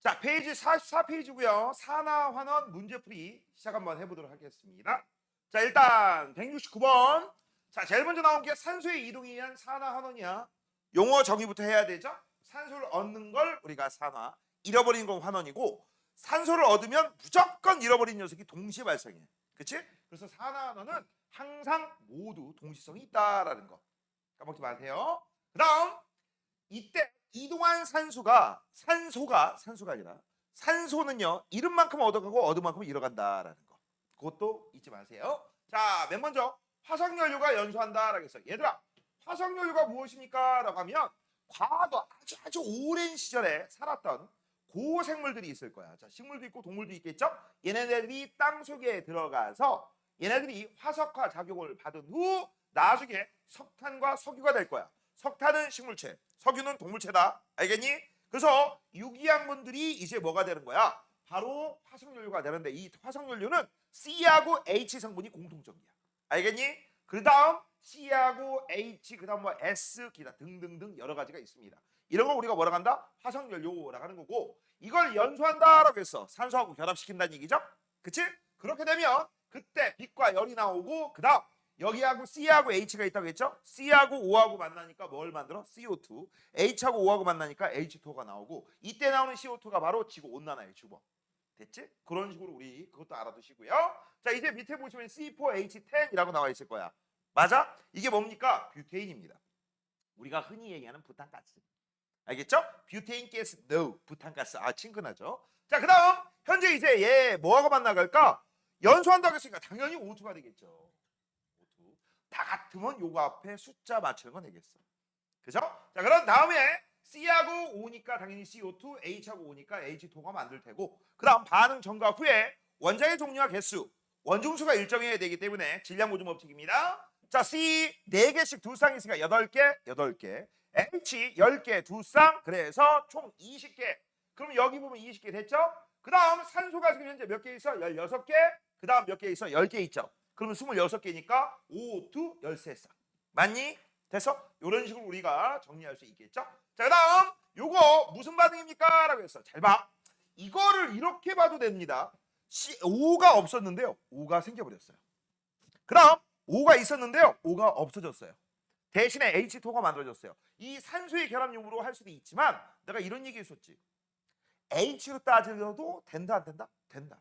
자, 페이지 44페이지고요. 산화환원 문제풀이 시작 한번 해보도록 하겠습니다. 자, 일단 169번. 자, 제일 먼저 나온 게 산소의 이동에 의한 산화환원이야. 용어 정의부터 해야 되죠. 산소를 얻는 걸 우리가 산화, 잃어버리는 건 환원이고, 산소를 얻으면 무조건 잃어버린 녀석이 동시에 발생해. 그치? 그래서 산화환원은 항상 모두 동시성이 있다라는 거 까먹지 마세요. 그 다음 이때 이동한 산소가 아니라 산소는요 잃은 만큼 얻어가고 얻은 만큼 잃어간다라는 거, 그것도 잊지 마세요. 자, 맨 먼저 화석연료가 연소한다라고 했어요. 얘들아, 화석연료가 무엇입니까? 라고 하면 과거 아주 오랜 시절에 살았던 고생물들이 있을 거야. 자, 식물도 있고 동물도 있겠죠. 얘네들이 땅 속에 들어가서 얘네들이 화석화 작용을 받은 후 나중에 석탄과 석유가 될 거야. 석탄은 식물체, 석유는 동물체다. 알겠니? 그래서 유기양분들이 이제 뭐가 되는 거야? 바로 화석연료가 되는데, 이 화석연료는 C하고 H 성분이 공통적이야. 알겠니? 그 다음 C하고 H, 그 다음 뭐 S, 기타 등등등 여러 가지가 있습니다. 이런 거 우리가 뭐라고 한다? 화석연료라고 하는 거고, 이걸 연소한다라고 해서 산소하고 결합시킨다는 얘기죠. 그치? 그렇게 되면 그때 빛과 열이 나오고, 그 다음 여기하고 C하고 H가 있다고 했죠? C하고 O하고 만나니까 뭘 만들어? CO2. H하고 O하고 만나니까 H2가 나오고, 이때 나오는 CO2가 바로 지구온난화의 주범. 됐지? 그런 식으로 우리 그것도 알아두시고요. 자, 이제 밑에 보시면 C4H10이라고 나와 있을 거야. 맞아? 이게 뭡니까? 뷰테인입니다. 우리가 흔히 얘기하는 부탄가스. 알겠죠? 뷰테인 가스, no. 부탄가스. 아, 친근하죠? 자, 그 다음 현재 이제 얘 뭐하고 만나갈까? 연소한다고 했으니까 당연히 O2가 되겠죠. O2. 다 같으면 요거 앞에 숫자 맞추는 건 되겠어. 그죠? 자, 그럼 다음에 C하고 O니까 당연히 CO2, H하고 O니까 H2가 만들 테고, 그 다음 반응 전과 후에 원자의 종류와 개수, 원중수가 일정해야 되기 때문에 질량 보존 법칙입니다. 자, C 4개씩 두 쌍 있으니까 8개, H 10개 두 쌍, 그래서 총 20개. 그럼 여기 보면 20개 됐죠? 그 다음 산소가 지금 현재 몇 개 있어? 16개. 그 다음 몇 개 있어? 10개 있죠? 그러면 26개니까 O2 13쌍. 맞니? 됐어? 이런 식으로 우리가 정리할 수 있겠죠? 자, 그 다음 요거 무슨 반응입니까? 라고 했어. 잘 봐. 이거를 이렇게 봐도 됩니다. O가 없었는데요, O가 생겨버렸어요. 그 다음 O가 있었는데요, O가 없어졌어요. 대신에 H2가 만들어졌어요. 이 산소의 결합용으로 할 수도 있지만 내가 이런 얘기 했었지. H로 따져도 된다 안 된다? 된다.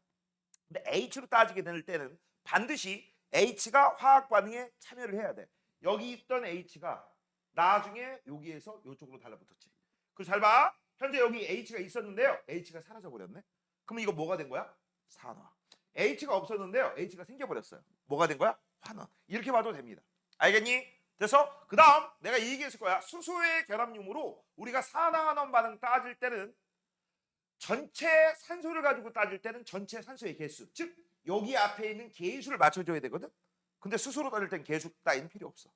근데 H로 따지게 될 때는 반드시 H가 화학 반응에 참여를 해야 돼. 여기 있던 H가 나중에 여기에서 이쪽으로 달라붙었지. 그래서 잘 봐. 현재 여기 H가 있었는데요, H가 사라져 버렸네. 그럼 이거 뭐가 된 거야? 산화. H가 없었는데요, H가 생겨버렸어요. 뭐가 된 거야? 환원. 이렇게 봐도 됩니다. 알겠니? 그래서 그 다음 내가 이 얘기했을 거야. 수소의 결합용으로 우리가 산화환원 반응 따질 때는 전체 산소를 가지고 따질 때는 전체 산소의 개수, 즉 여기 앞에 있는 개수를 맞춰줘야 되거든. 근데 수소로 따질 땐 개수 따위는 필요 없어.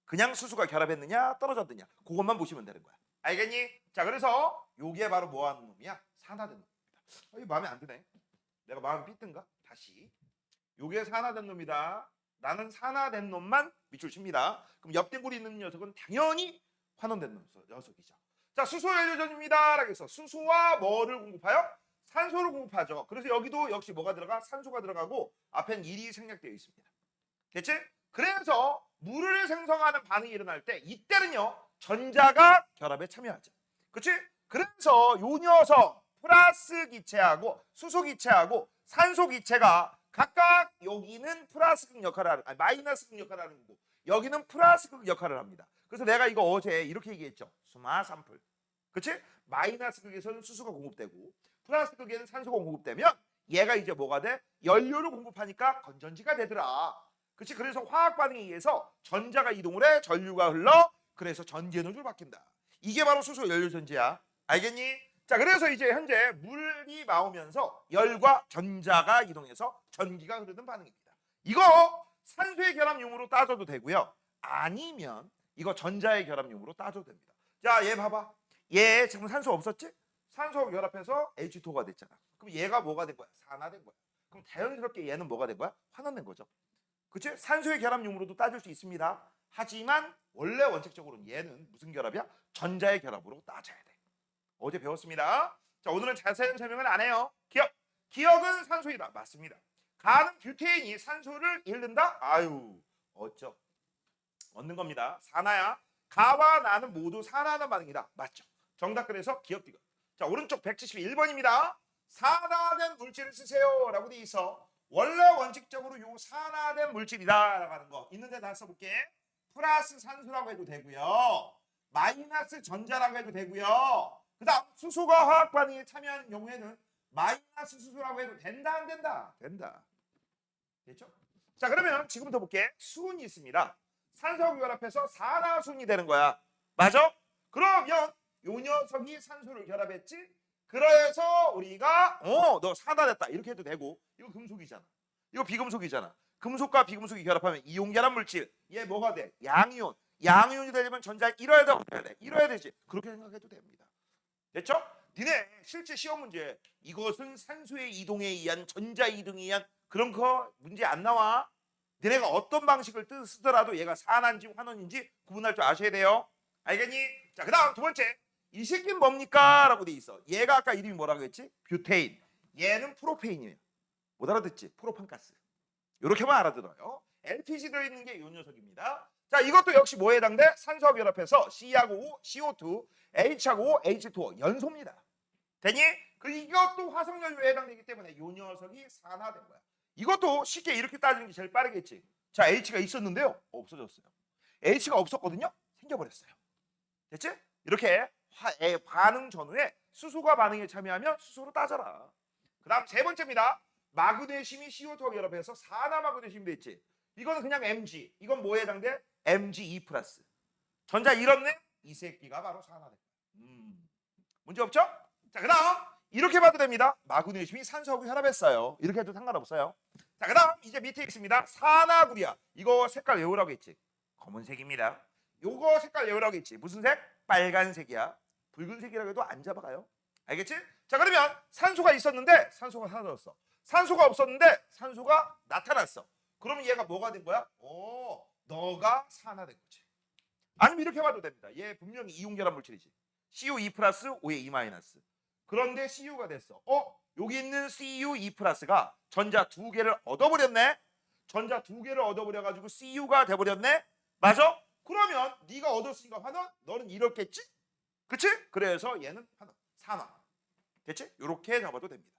그냥 수소가 결합했느냐 떨어졌느냐 그것만 보시면 되는 거야. 알겠니? 자, 그래서 요게 바로 뭐 하는 놈이야? 산화된 놈입니다. 이거 마음에 안 드네. 내가 마음 삐뜬가? 다시. 요게 산화된 놈이다. 나는 산화된 놈만 밑줄 칩니다. 그럼 옆댕구리 있는 녀석은 당연히 환원된 녀석이죠. 자, 수소 연료전입니다. 라고 해서 수소와 뭐를 공급하여? 산소를 공급하죠. 그래서 여기도 역시 뭐가 들어가? 산소가 들어가고 앞엔 1이 생략되어 있습니다. 됐지? 그래서 물을 생성하는 반응이 일어날 때 이때는요 전자가 결합에 참여하죠. 그렇지? 그래서 요 녀석 플러스 기체하고 수소 기체하고 산소 기체가 각각 여기는 플러스극 역할을 하는, 아니 마이너스극 역할을 하는 거고 여기는 플러스극 역할을 합니다. 그래서 내가 이거 어제 이렇게 얘기했죠. 수마 산풀. 그렇지? 마이너스 극에서는 수소가 공급되고 플러스 극에는 산소가 공급되면 얘가 이제 뭐가 돼? 연료를 공급하니까 건전지가 되더라. 그렇지? 그래서 화학 반응에 의해서 전자가 이동을 해, 전류가 흘러, 그래서 전지 에너지로 바뀐다. 이게 바로 수소 연료 전지야. 알겠니? 자, 그래서 이제 현재 물이 나오면서 열과 전자가 이동해서 전기가 흐르는 반응입니다. 이거 산소의 결합용으로 따져도 되고요. 아니면 이거 전자의 결합용으로 따져도 됩니다. 자, 얘 봐봐. 얘 지금 산소 없었지? 산소가 결합해서 H2가 됐잖아. 그럼 얘가 뭐가 된 거야? 산화된 거야. 그럼 자연스럽게 얘는 뭐가 된 거야? 환원된 거죠. 그치? 산소의 결합용으로도 따질 수 있습니다. 하지만 원래 원칙적으로는 얘는 무슨 결합이야? 전자의 결합으로 따져야 돼. 어제 배웠습니다. 자, 오늘은 자세한 설명은 안 해요. 기억. 기억은 산소이다. 맞습니다. 가는 뷰테인이 산소를 잃는다? 아유, 어쩌. 얻는 겁니다. 산화야. 가와 나는 모두 산화하는 반응이다. 맞죠? 정답 그래서 기억 디귿. 자, 오른쪽 171번입니다. 산화된 물질을 쓰세요 라고 돼 있어. 원래 원칙적으로 요 산화된 물질이다 라고 하는 거 있는데 다 써볼게. 플러스 산소라고 해도 되고요. 마이너스 전자라고 해도 되고요. 그 다음 수소가 화학 반응에 참여하는 경우에는 마이너스 수소라고 해도 된다 안 된다? 된다. 됐죠? 자, 그러면 지금부터 볼게. 수은이 있습니다. 산소하고 결합해서 산화수은이 되는 거야. 맞아? 그러면 요 녀석이 산소를 결합했지? 그래서 우리가 너 산화됐다 이렇게 해도 되고, 이거 금속이잖아. 이거 비금속이잖아. 금속과 비금속이 결합하면 이온 결합 물질. 얘 뭐가 돼? 양이온. 양이온이 되려면 전자를 잃어야 돼, 없어야 돼? 잃어야 되지. 그렇게 생각해도 됩니다. 됐죠? 니네 실제 시험 문제 이것은 산소의 이동에 의한 전자 이동에 의한 그런 거 문제 안 나와. 니네가 어떤 방식을 쓰더라도 얘가 산화인지 환원인지 구분할 줄 아셔야 돼요. 알겠니? 자, 그 다음 두 번째. 이 새끼는 뭡니까? 라고 돼 있어. 얘가 아까 이름이 뭐라고 했지? 뷰테인. 얘는 프로페인이에요. 못 알아듣지? 프로판가스. 이렇게만 알아들어요. LPG 들어있는 게 이 녀석입니다. 자, 이것도 역시 뭐에 해당돼? 산소하고 결합해서 C하고 O, CO2, H하고 O, H2O 연소입니다. 되니? 그리고 이것도 화석연료에 해당되기 때문에 이 녀석이 산화된 거야. 이것도 쉽게 이렇게 따지는 게 제일 빠르겠지. 자, H가 있었는데요. 없어졌어요. H가 없었거든요. 생겨버렸어요. 됐지? 이렇게 반응 전후에 수소가 반응에 참여하면 수소로 따져라. 그 다음 세 번째입니다. 마그네슘이 CO2와 결합해서 산화마그네슘이 됐지. 이거는 그냥 Mg. 이건 뭐에 해당돼? Mg2 플러스. 전자 잃었네? 이 새끼가 바로 산화돼. 문제 없죠? 자, 그 다음 이렇게 봐도 됩니다. 마그네슘이 산소하고 결합했어요. 이렇게 해도 상관없어요. 자, 그 다음 이제 밑에 있습니다. 산화구리아. 이거 색깔 외우라고 했지. 검은색입니다. 요거 색깔 외우라고 했지. 무슨 색? 빨간색이야. 붉은색이라고 해도 안 잡아가요. 알겠지? 자, 그러면 산소가 있었는데 산소가 사라졌어. 산소가 없었는데 산소가 나타났어. 그러면 얘가 뭐가 된 거야? 너가 산화된 거지. 아니면 이렇게 봐도 됩니다. 얘 분명히 이온 결합 물질이지. CU2 플러스 O의 2 마이너스. 그런데 CU가 됐어. 여기 있는 CU2 플러스가 전자 두 개를 얻어버렸네. 전자 두 개를 얻어버려가지고 CU가 돼버렸네. 맞아? 그러면 네가 얻었으니까 환원, 너는 이렇겠지? 그치? 그래서 얘는 환원, 산화. 됐지? 이렇게 잡아도 됩니다.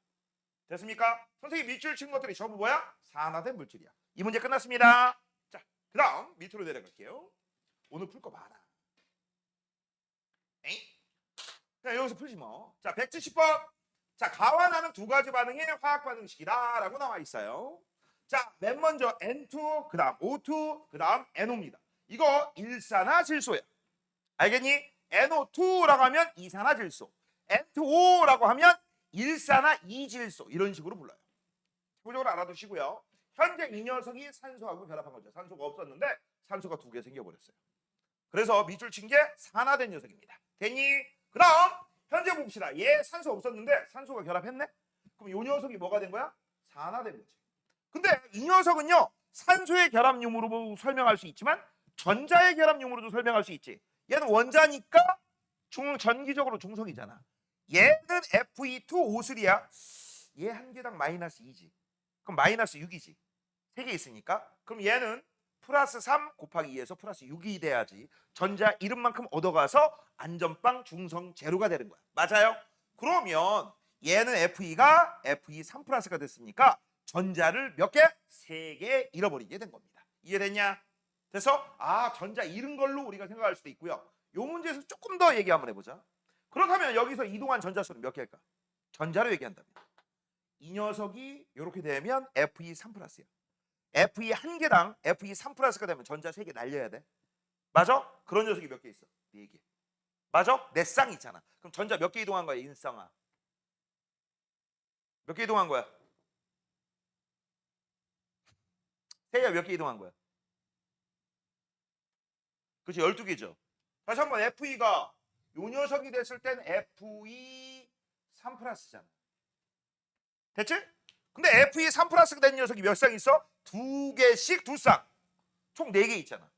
됐습니까? 선생님 밑줄 친 것들이 전부 뭐야? 산화된 물질이야. 이 문제 끝났습니다. 자, 그 다음 밑으로 내려갈게요. 오늘 풀 거 많아. 에잉? 그냥 여기서 풀지 뭐. 자, 170번. 자, 가와 나는 두 가지 반응의 화학 반응식이다 라고 나와 있어요. 자, 맨 먼저 N2, 그 다음 O2, 그 다음 NO입니다. 이거 일산화질소야. 알겠니? NO2라고 하면 이산화질소, N2O라고 하면 일산화이질소. 이런 식으로 불러요. 기본적으로 알아두시고요. 현재 이 녀석이 산소하고 결합한 거죠. 산소가 없었는데 산소가 두 개 생겨버렸어요. 그래서 밑줄 친 게 산화된 녀석입니다. 됐니? 그 다음 현재 봅시다. 얘 산소 없었는데 산소가 결합했네? 그럼 이 녀석이 뭐가 된 거야? 산화된 거지. 근데 이 녀석은요, 산소의 결합용으로 설명할 수 있지만 전자의 결합용으로도 설명할 수 있지. 얘는 원자니까 전기적으로 중성이잖아. 얘는 Fe2O3야. 얘 한 개당 마이너스 2지. 그럼 마이너스 6이지. 세 개 있으니까. 그럼 얘는 플러스 3 곱하기 2에서 플러스 6이 돼야지 전자 이름만큼 얻어가서 안전빵 중성 제로가 되는 거야. 맞아요? 그러면 얘는 Fe3 플러스가 됐으니까 전자를 몇 개? 3개 잃어버리게 된 겁니다. 이해됐냐? 그래서 전자 잃은 걸로 우리가 생각할 수도 있고요. 요 문제에서 조금 더 얘기 한번 해보자. 그렇다면 여기서 이동한 전자수는 몇 개일까? 전자로 얘기한다면 이 녀석이 이렇게 되면 Fe3 플러스야. Fe 한 개당 Fe3 플러스가 되면 전자 3개 날려야 돼. 맞아? 그런 녀석이 몇 개 있어? 4개. 맞아? 내 쌍 있잖아. 그럼 전자 몇 개 이동한 거야, 인쌍아? 몇 개 이동한 거야? 세야 몇 개 이동한 거야? 그치, 12개죠. 다시 한번 Fe가 요 녀석이 됐을 땐 Fe3 플러스잖아. 됐지? 근데 Fe3 플러스가 된 녀석이 몇 쌍 있어? 2개씩 2쌍. 총 4개 있잖아.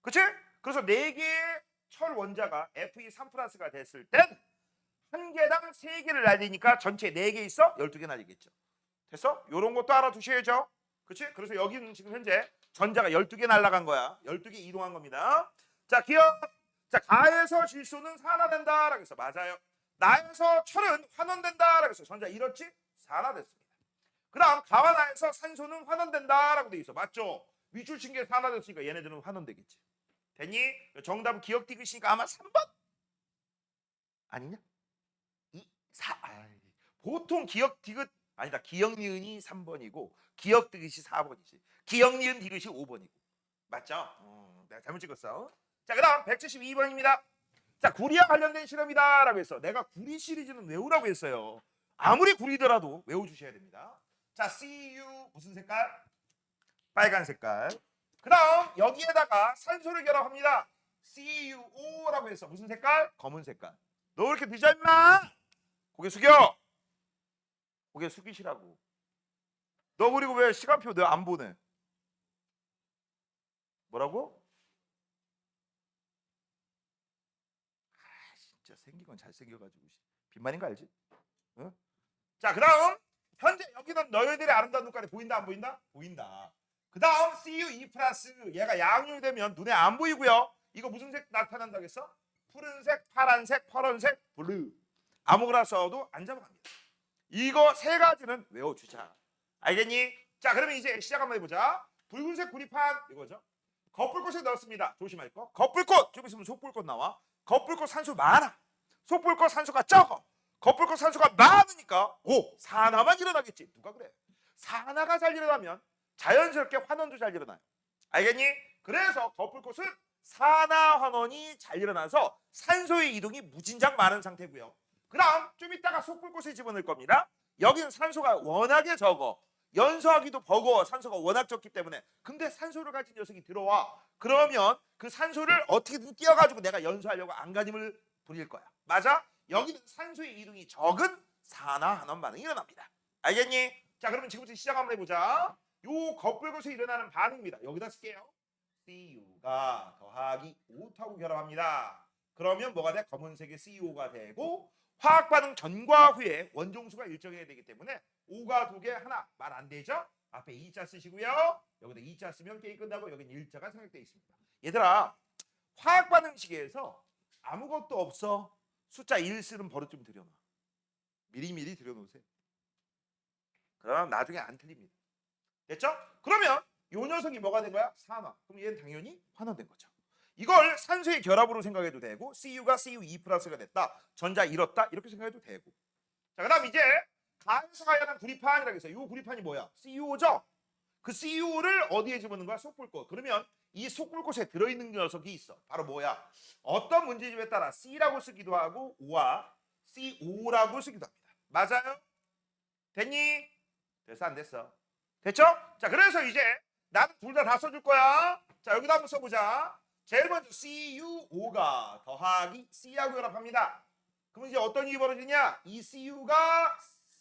그치? 그래서 4개의 철 원자가 Fe3 플러스가 됐을 땐 한 개당 3개를 날리니까 전체 4개 있어? 12개 날리겠죠. 됐어? 요런 것도 알아두셔야죠. 그렇지? 그래서 여기는 지금 현재 전자가 12개 날아간 거야. 12개 이동한 겁니다. 자, 기억. 자, 가에서 질소는 산화된다라고 해서 맞아요. 나에서 철은 환원된다라고 해서 전자 잃었지? 산화됐습니다. 그다음 가와 나에서 산소는 환원된다라고 돼 있어. 맞죠? 밑줄 친 게 산화됐으니까 얘네들은 환원되겠지. 됐니? 정답은 기억 디귿이니까 아마 3번? 아니냐? 2, 4. 보통 기억 디귿 아니다. 기억 니은이 3번이고 기억 디귿이 4번이지. 기억 니은 디귿이 5번이고. 맞죠? 내가 잘못 찍었어. 자, 그다음 172번입니다. 자, 구리와 관련된 실험이다라고 해서 내가 구리 시리즈는 외우라고 했어요. 아무리 구리더라도 외워주셔야 됩니다. 자, CU 무슨 색깔? 빨간 색깔. 그다음 여기에다가 산소를 결합합니다. CuO라고 해서 무슨 색깔? 검은 색깔. 너 왜 이렇게 늦어 임마? 고개 숙여. 고개 숙이시라고. 너 그리고 왜 시간표 너 안 보내? 뭐라고? 진짜 생긴 건 잘생겨가지고 빈말인 거 알지? 응? 자, 그다음 현재 여기는 너희들의 아름다운 눈깔이 보인다 안 보인다? 보인다. 그다음 CU2 플러스 얘가 양육이 되면 눈에 안 보이고요. 이거 무슨 색 나타난다고 했어? 푸른색, 파란색, 파란색, 블루. 아무거나 써도 안 잡아갑니다. 이거 세 가지는 외워주자. 알겠니? 자, 그러면 이제 시작 한번 해보자. 붉은색 구리판 이거죠. 겉불꽃에 넣었습니다. 조심할 거. 겉불꽃 좀 있으면 속불꽃 나와. 겉불꽃 산소 많아. 속불꽃 산소가 적어. 겉불꽃 산소가 많으니까 산화만 일어나겠지. 누가 그래? 산화가 잘 일어나면 자연스럽게 환원도 잘 일어나요. 알겠니? 그래서 겉불꽃은 산화 환원이 잘 일어나서 산소의 이동이 무진장 많은 상태고요. 그다음 좀 이따가 속불꽃에 집어넣을 겁니다. 여기는 산소가 워낙에 적어. 연소하기도 버거워. 산소가 워낙 적기 때문에. 근데 산소를 가진 녀석이 들어와. 그러면 그 산소를 어떻게든 띄워가지고 내가 연소하려고 안간힘을 부릴 거야. 맞아? 여기는 산소의 이동이 적은 산화 환원 반응이 일어납니다. 알겠니? 자, 그러면 지금부터 시작 한번 해보자. 요 겉불꽃에 일어나는 반응입니다. 여기다 쓸게요. CU가 더하기 O2하고 결합합니다. 그러면 뭐가 돼? 검은색의 CO가 되고 화학 반응 전과 후에 원종수가 일정해야 되기 때문에 O가 2개 하나 말 안 되죠? 앞에 2자 쓰시고요. 여기다 2자 쓰면 게임 끝나고 여기는 1자가 생략되어 있습니다. 얘들아, 화학 반응식에서 아무것도 없어. 숫자 1 쓰는 버릇 좀 들여놔. 미리미리 들여놓으세요. 그러면 나중에 안 틀립니다. 됐죠? 그러면 요 녀석이 뭐가 된 거야? 산화. 그럼 얘는 당연히 환원된 거죠. 이걸 산소의 결합으로 생각해도 되고 CU가 CU2 플러스가 됐다. 전자 잃었다. 이렇게 생각해도 되고. 자, 그다음 이제 가에서 가야하는 구리판이라고 해서 이 구리판이 뭐야? CUO죠? 그 CUO를 어디에 집어넣는 거야? 속불꽃. 그러면 이 속불꽃에 들어있는 녀석이 있어. 바로 뭐야? 어떤 문제집에 따라 C라고 쓰기도 하고 O와 CO라고 쓰기도 합니다. 맞아요? 됐니? 됐어 안 됐어? 됐죠? 자, 그래서 이제 나는 둘 다 써줄 거야. 자, 여기다 한번 써보자. 제일 먼저 CuO가 더하기 C하고 결합합니다. 그럼 이제 어떤 일이 벌어지냐? 이 CU가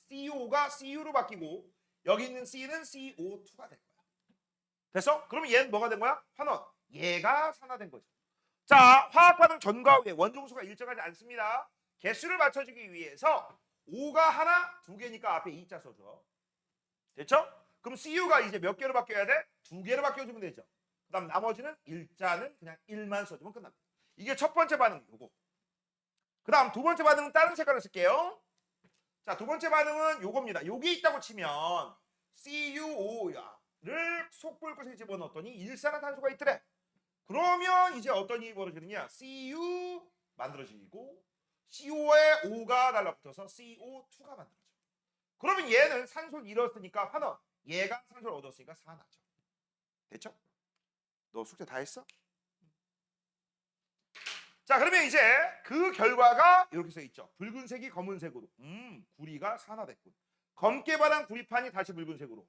CO가 CU로 바뀌고 여기 있는 C는 CO2가 될 거야. 됐어? 그러면 얘는 뭐가 된 거야? 환원. 얘가 산화된 거죠. 자, 화학 반응 전과 후에 원종수가 일정하지 않습니다. 개수를 맞춰주기 위해서 O가 하나, 2개니까 앞에 2자 써줘. 됐죠? 그럼 CU가 이제 몇 개로 바뀌어야 돼? 2개로 바뀌어주면 되죠. 그 다음 나머지는 1자는 그냥 1만 써주면 끝납니다. 이게 첫 번째 반응 요거. 그 다음 두 번째 반응은 다른 색깔을 쓸게요. 자, 두 번째 반응은 요겁니다. 요게 있다고 치면 CuO를 속불꽃에 집어넣었더니 일산화탄소가 있더래. 그러면 이제 어떤 일이 벌어지느냐? Cu 만들어지고 CO에 O가 달라붙어서 CO2가 만들어져. 그러면 얘는 산소를 잃었으니까 환원. 얘가 산소를 얻었으니까 산화죠. 됐죠? 너 숙제 다 했어? 자, 그러면 이제 그 결과가 이렇게 써 있죠. 붉은색이 검은색으로. 구리가 산화됐군. 검게 바란 구리판이 다시 붉은색으로.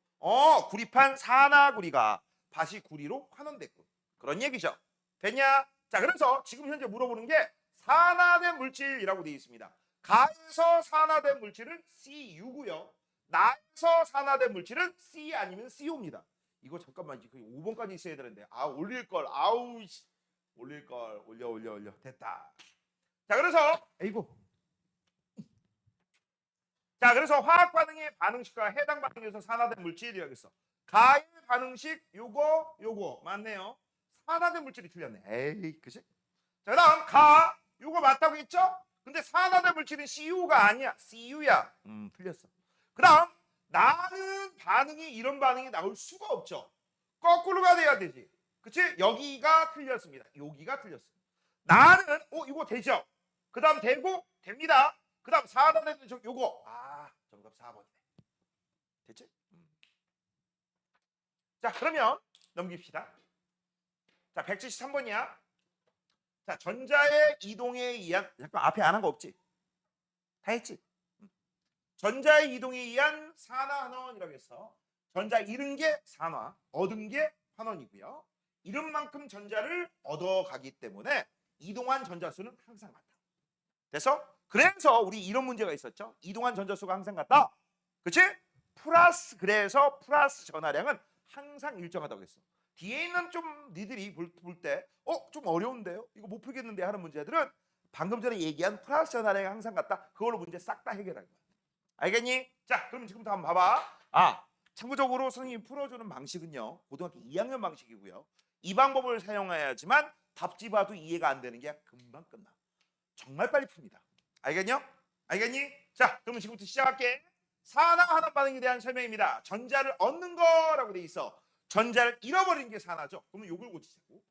구리판 산화구리가 다시 구리로 환원됐군. 그런 얘기죠. 됐냐? 자, 그래서 지금 현재 물어보는 게 산화된 물질이라고 되어 있습니다. 가에서 산화된 물질은 CU고요. 나에서 산화된 물질은 C 아니면 CO입니다. 이거 잠깐만 이제 5번까지 있어야 되는데 올릴 걸. 아우 올릴 걸. 올려 됐다. 자, 그래서 아이고 자, 그래서 화학 반응의 반응식과 해당 반응에서 산화된 물질이라겠어. 가의 반응식 요거 맞네요. 산화된 물질이 틀렸네. 에이, 그치? 자, 그다음 가 요거 맞다고 했죠? 근데 산화된 물질은 CU가 아니야. CU야. 틀렸어. 그다음 나는 반응이 이런 반응이 나올 수가 없죠. 거꾸로가 돼야 되지. 그치? 여기가 틀렸습니다. 여기가 틀렸어. 나는 이거 되죠? 그다음 되고 됩니다. 그다음 산화된 요거 정답 4번이네. 됐지? 자, 그러면 넘깁시다. 자, 173번이야. 자, 전자의 이동에 의한 잠깐 앞에 안 한 거 없지? 다 했지? 전자의 이동에 의한 산화환원이라고 했어. 전자 잃은 게 산화, 얻은 게 환원이고요. 이런 만큼 전자를 얻어가기 때문에 이동한 전자수는 항상 같다. 됐어? 그래서 우리 이런 문제가 있었죠. 이동한 전자수가 항상 같다. 그치? 플러스 그래서 플러스 전하량은 항상 일정하다고 했어. 뒤에 있는 좀 니들이 볼 때 좀 어려운데요? 이거 못 풀겠는데 하는 문제들은 방금 전에 얘기한 플러스 전하량이 항상 같다. 그걸로 문제 싹 다 해결할 거야. 알겠니? 자, 그럼 지금부터 한번 봐봐. 참고적으로 선생님이 풀어주는 방식은요. 고등학교 2학년 방식이고요. 이 방법을 사용해야지만 답지 봐도 이해가 안 되는 게 금방 끝나. 정말 빨리 풉니다. 알겠냐? 알겠니? 자, 그러면 지금부터 시작할게. 산화환원 반응에 대한 설명입니다. 전자를 얻는 거라고 돼 있어. 전자를 잃어버리는 게 산화죠. 그러면 요걸 고치자고.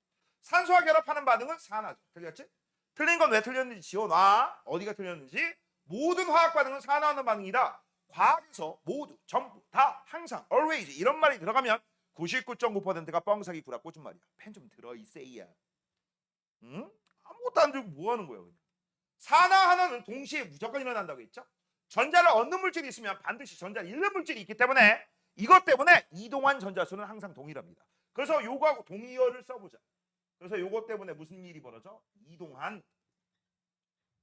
산소와 결합하는 반응은 산화죠. 틀렸지? 틀린 건 왜 틀렸는지 지워놔. 어디가 틀렸는지. 모든 화학 반응은 산화하는 반응이다. 과학에서 모두, 전부, 다, 항상, always 이런 말이 들어가면 99.9%가 뻥사기 구라 꽂은 말이야. 펜 좀 들어 이 세이야. 응? 아무것도 안 들고 뭐 하는 거야? 그냥. 산화하나는 동시에 무조건 일어난다고 했죠. 전자를 얻는 물질이 있으면 반드시 전자를 잃는 물질이 있기 때문에 이것 때문에 이동한 전자수는 항상 동일합니다. 그래서 요거하고 동의어를 써보자. 그래서 요것 때문에 무슨 일이 벌어져? 이동한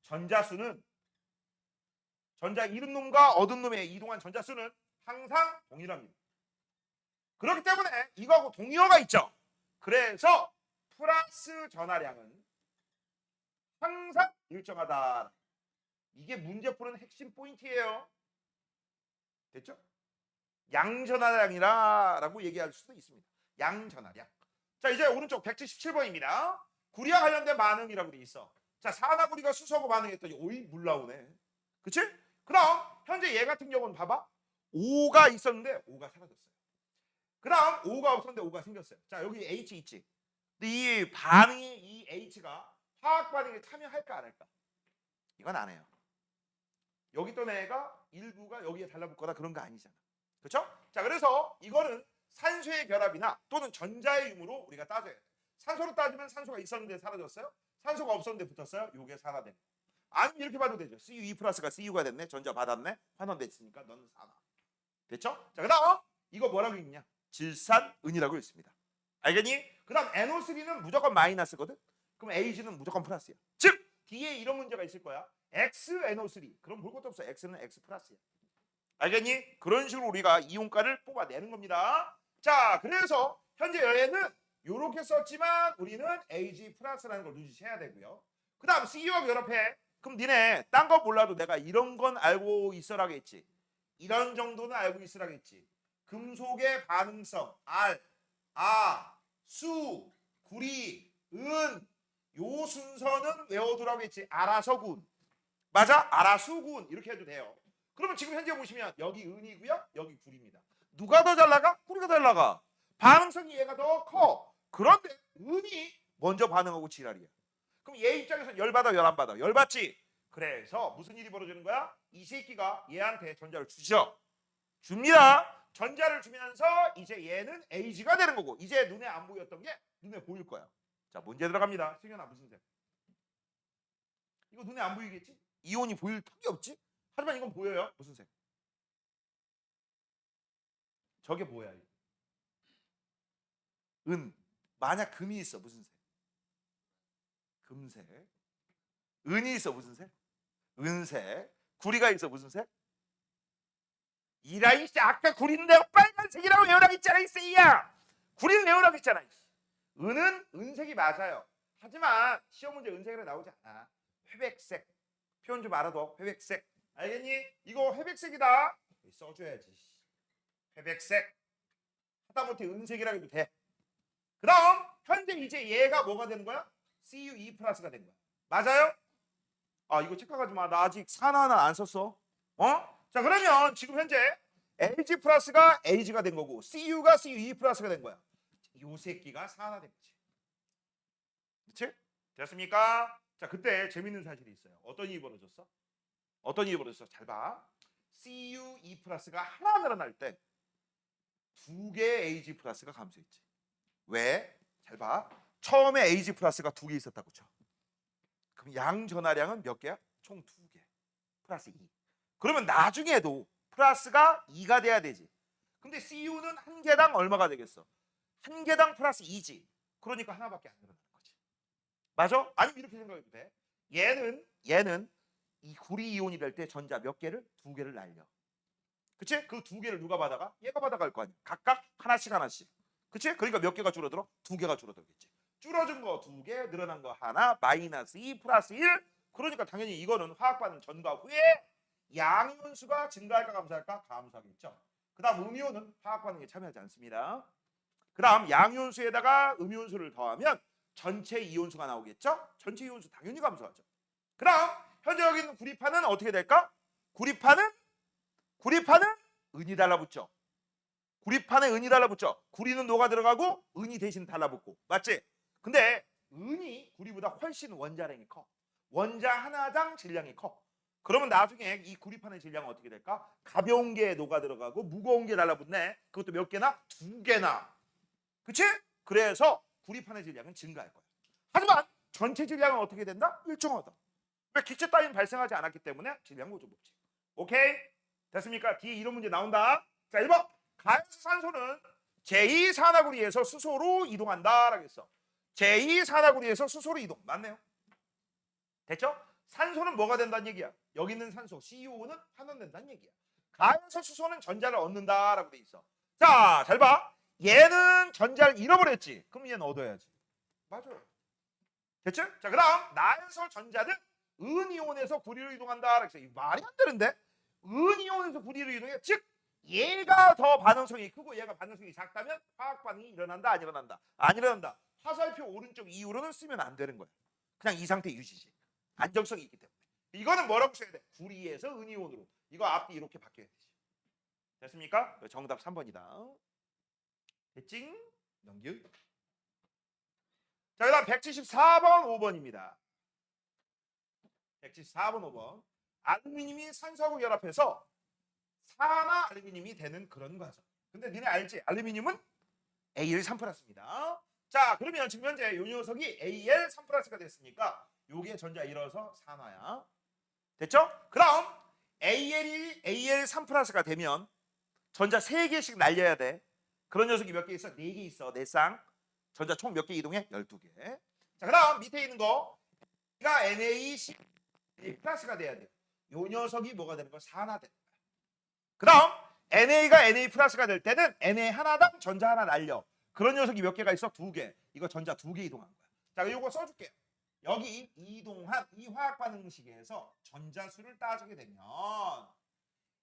전자수는 전자 잃은 놈과 얻은 놈의 이동한 전자수는 항상 동일합니다. 그렇기 때문에 이거하고 동의어가 있죠. 그래서 플러스 전하량은 항상 일정하다. 이게 문제 푸는 핵심 포인트예요. 됐죠? 양전하량이라고 얘기할 수도 있습니다. 양전하량. 자, 이제 오른쪽 177번입니다. 구리와 관련된 반응이라고 돼 있어. 자, 산화구리가 수소하고 반응했더니 오이 물 나오네. 그치? 그럼 현재 얘 같은 경우는 봐봐. O가 있었는데 O가 사라졌어요. 그 다음 O가 없었는데 O가 생겼어요. 자, 여기 H 있지. 근데 이 반응이 이 H가 화학 반응에 참여할까 안 할까? 이건 안 해요. 여기 있던 애가 일부가 여기에 달라붙거나 그런 거 아니잖아. 그렇죠? 자, 그래서 이거는 산소의 결합이나 또는 전자의 유무로 우리가 따져야 돼. 산소로 따지면 산소가 있었는데 사라졌어요. 산소가 없었는데 붙었어요. 요게 산화된. 아니 이렇게 봐도 되죠. CU2 플러스가 CU가 됐네. 전자 받았네. 환원됐으니까 너는 산화. 됐죠? 자, 그다음 이거 뭐라고 읽냐? 질산은이라고 읽습니다. 알겠니? 그다음 NO3는 무조건 마이너스거든. 그럼 Ag는 무조건 플러스야. 즉 뒤에 이런 문제가 있을 거야. XNO3. 그럼 볼 것도 없어. X는 X 플러스야. 알겠니? 그런 식으로 우리가 이온가를 뽑아내는 겁니다. 자, 그래서 현재 얘는 이렇게 썼지만 우리는 Ag 플러스라는 걸 눈치채야 되고요. 그 다음 CU하고 결합해. 그럼 니네 딴 거 몰라도 내가 이런 건 알고 있어라겠지. 이런 정도는 알고 있으라겠지. 금속의 반응성 R, 아, 수, 구리, 은 요 순서는 외워두라고 했지. 알아서군. 맞아? 알아수군 이렇게 해도 돼요. 그러면 지금 현재 보시면 여기 은이고요. 여기 구리입니다. 누가 더 잘 나가? 구리가 잘 나가. 반응성이 얘가 더 커. 그런데 은이 먼저 반응하고 지랄이야. 그럼 얘 입장에서 열받아 열 안 받아? 열받지? 그래서 무슨 일이 벌어지는 거야? 이 새끼가 얘한테 전자를 주죠. 줍니다. 전자를 주면서 이제 얘는 Ag가 되는 거고 이제 눈에 안 보였던 게 눈에 보일 거야. 자, 문제 들어갑니다. 승현아 무슨 색? 이거 눈에 안 보이겠지? 이온이 보일 턱이 없지? 하지만 이건 보여요. 무슨 색? 저게 뭐야? 이거? 은. 만약 금이 있어 무슨 색? 금색. 은이 있어 무슨 색? 은색. 구리가 있어 무슨 색? 이라이 씨 아까 구리는 내가 빨간색이라고 외우라고 했잖아 이 새끼야. 구리는 외우라고 했잖아. 은은 은색이 맞아요. 하지만 시험 문제 은색으로 나오지 않아. 회백색. 표현 좀 알아둬. 회백색. 알겠니? 이거 회백색이다. 써줘야지. 회백색. 하다못해 은색이라 해도 돼. 그 다음 현재 이제 얘가 뭐가 되는 거야? CU2 플러스가 된 거야. 맞아요? 아 이거 착각하지 마. 나 아직 산화 하나 안 썼어. 어? 자 그러면 지금 현재 LG 플러스가 AG가 된 거고 CU가 CU2 플러스가 된 거야. 요 새끼가 산화된 거지. 그치? 됐습니까? 자 그때 재밌는 사실이 있어요. 어떤 일이 벌어졌어? 어떤 일이 벌어졌어? 잘 봐. CU2 플러스가 하나 늘어날 때 두 개의 AG 플러스가 감소했지. 왜? 잘 봐. 처음에 AG 플러스가 두 개 있었다고 쳐. 그럼 양 전하량은 몇 개야? 총 두 개. 플러스 2. 그러면 나중에도 플러스가 2가 돼야 되지. 근데 CU는 한 개당 얼마가 되겠어? 한 개당 플러스 2지. 그러니까 하나밖에 안 늘어나는 거지. 맞아? 아니면 이렇게 생각해도 돼. 얘는 이 구리 이온이 될 때 전자 몇 개를? 두 개를 날려. 그치? 그 두 개를 누가 받아가? 얘가 받아갈 거 아니야. 각각 하나씩 하나씩. 그치? 그러니까 몇 개가 줄어들어? 두 개가 줄어들겠지. 줄어든 거 두 개, 늘어난 거 하나, 마이너스 2 플러스 1. 그러니까 당연히 이거는 화학 반응 전과 후에 양이온수가 증가할까 감소할까? 감소하겠죠. 그 다음 음이온은 화학 반응에 참여하지 않습니다. 그 다음 양이온수에다가 음이온수를 더하면 전체 이온수가 나오겠죠. 전체 이온수 당연히 감소하죠. 그 다음 현재 여기 있는 구리판은 어떻게 될까? 구리판은 은이 달라붙죠. 구리판에 은이 달라붙죠. 구리는 녹아 들어가고 은이 대신 달라붙고. 맞지? 근데 은이 구리보다 훨씬 원자량이 커. 원자 하나당 질량이 커. 그러면 나중에 이 구리판의 질량은 어떻게 될까? 가벼운 게 녹아 들어가고 무거운 게 달라붙네. 그것도 몇 개나? 두 개나. 그치? 그래서 구리판의 질량은 증가할 거야. 하지만 전체 질량은 어떻게 된다? 일정하다. 왜 기체 따위는 발생하지 않았기 때문에 질량 고조법칙. 오케이? 됐습니까? 뒤에 이런 문제 나온다. 자, 1번. 가연수 산소는 제2산화구리에서 수소로 이동한다라고 했어. 제2산화구리에서 수소로 이동. 맞네요. 됐죠? 산소는 뭐가 된다는 얘기야? 여기 있는 산소 CuO는 환원된다는 얘기야. 가연수 수소는 전자를 얻는다라고 돼 있어. 자, 잘 봐. 얘는 전자를 잃어버렸지. 그럼 얘는 얻어야지. 맞아요. 됐죠? 자, 그다음 나연소 전자는 은이온에서 구리로 이동한다. 그래서 말이 안 되는데 은이온에서 구리로 이동해. 즉 얘가 더 반응성이 크고 얘가 반응성이 작다면 화학 반응이 일어난다, 안 일어난다? 안 일어난다. 화살표 오른쪽 이후로는 쓰면 안 되는 거야. 그냥 이 상태 유지지. 안정성이 있기 때문에. 이거는 뭐라고 써야 돼? 구리에서 은이온으로. 이거 앞뒤 이렇게 바뀌어야 되지. 됐습니까? 정답 3번이다. 됐징? 넘겨. 자, 그다음 174번 5번입니다. 174번 5번. 알루미늄이 산소하고 결합해서 산화 알루미늄이 되는 그런 과정. 근데 니네 알지? 알루미늄은 Al3 플러스입니다. 자, 그러면 지금 현재 요 녀석이 Al3 플러스가 됐으니까 요게 전자 잃어서 산화야. 됐죠? 그럼 Al이 Al3 플러스가 되면 전자 3개씩 날려야 돼. 그런 녀석이 몇 개 있어? 4개 있어. 4쌍. 전자 총 몇 개 이동해? 12개. 자, 그다음 밑에 있는 거 가 NaC 플러스가 돼야 돼. 요 녀석이 뭐가 되는 거야? 산화되는 거야. 그다음 NA가 Na 플러스가 될 때는 Na 하나당 전자 하나 날려. 그런 녀석이 몇 개가 있어? 2개. 이거 전자 2개 이동한 거야. 자, 이거 써줄게요. 여기 이동한 이 화학 반응식에서 전자수를 따지게 되면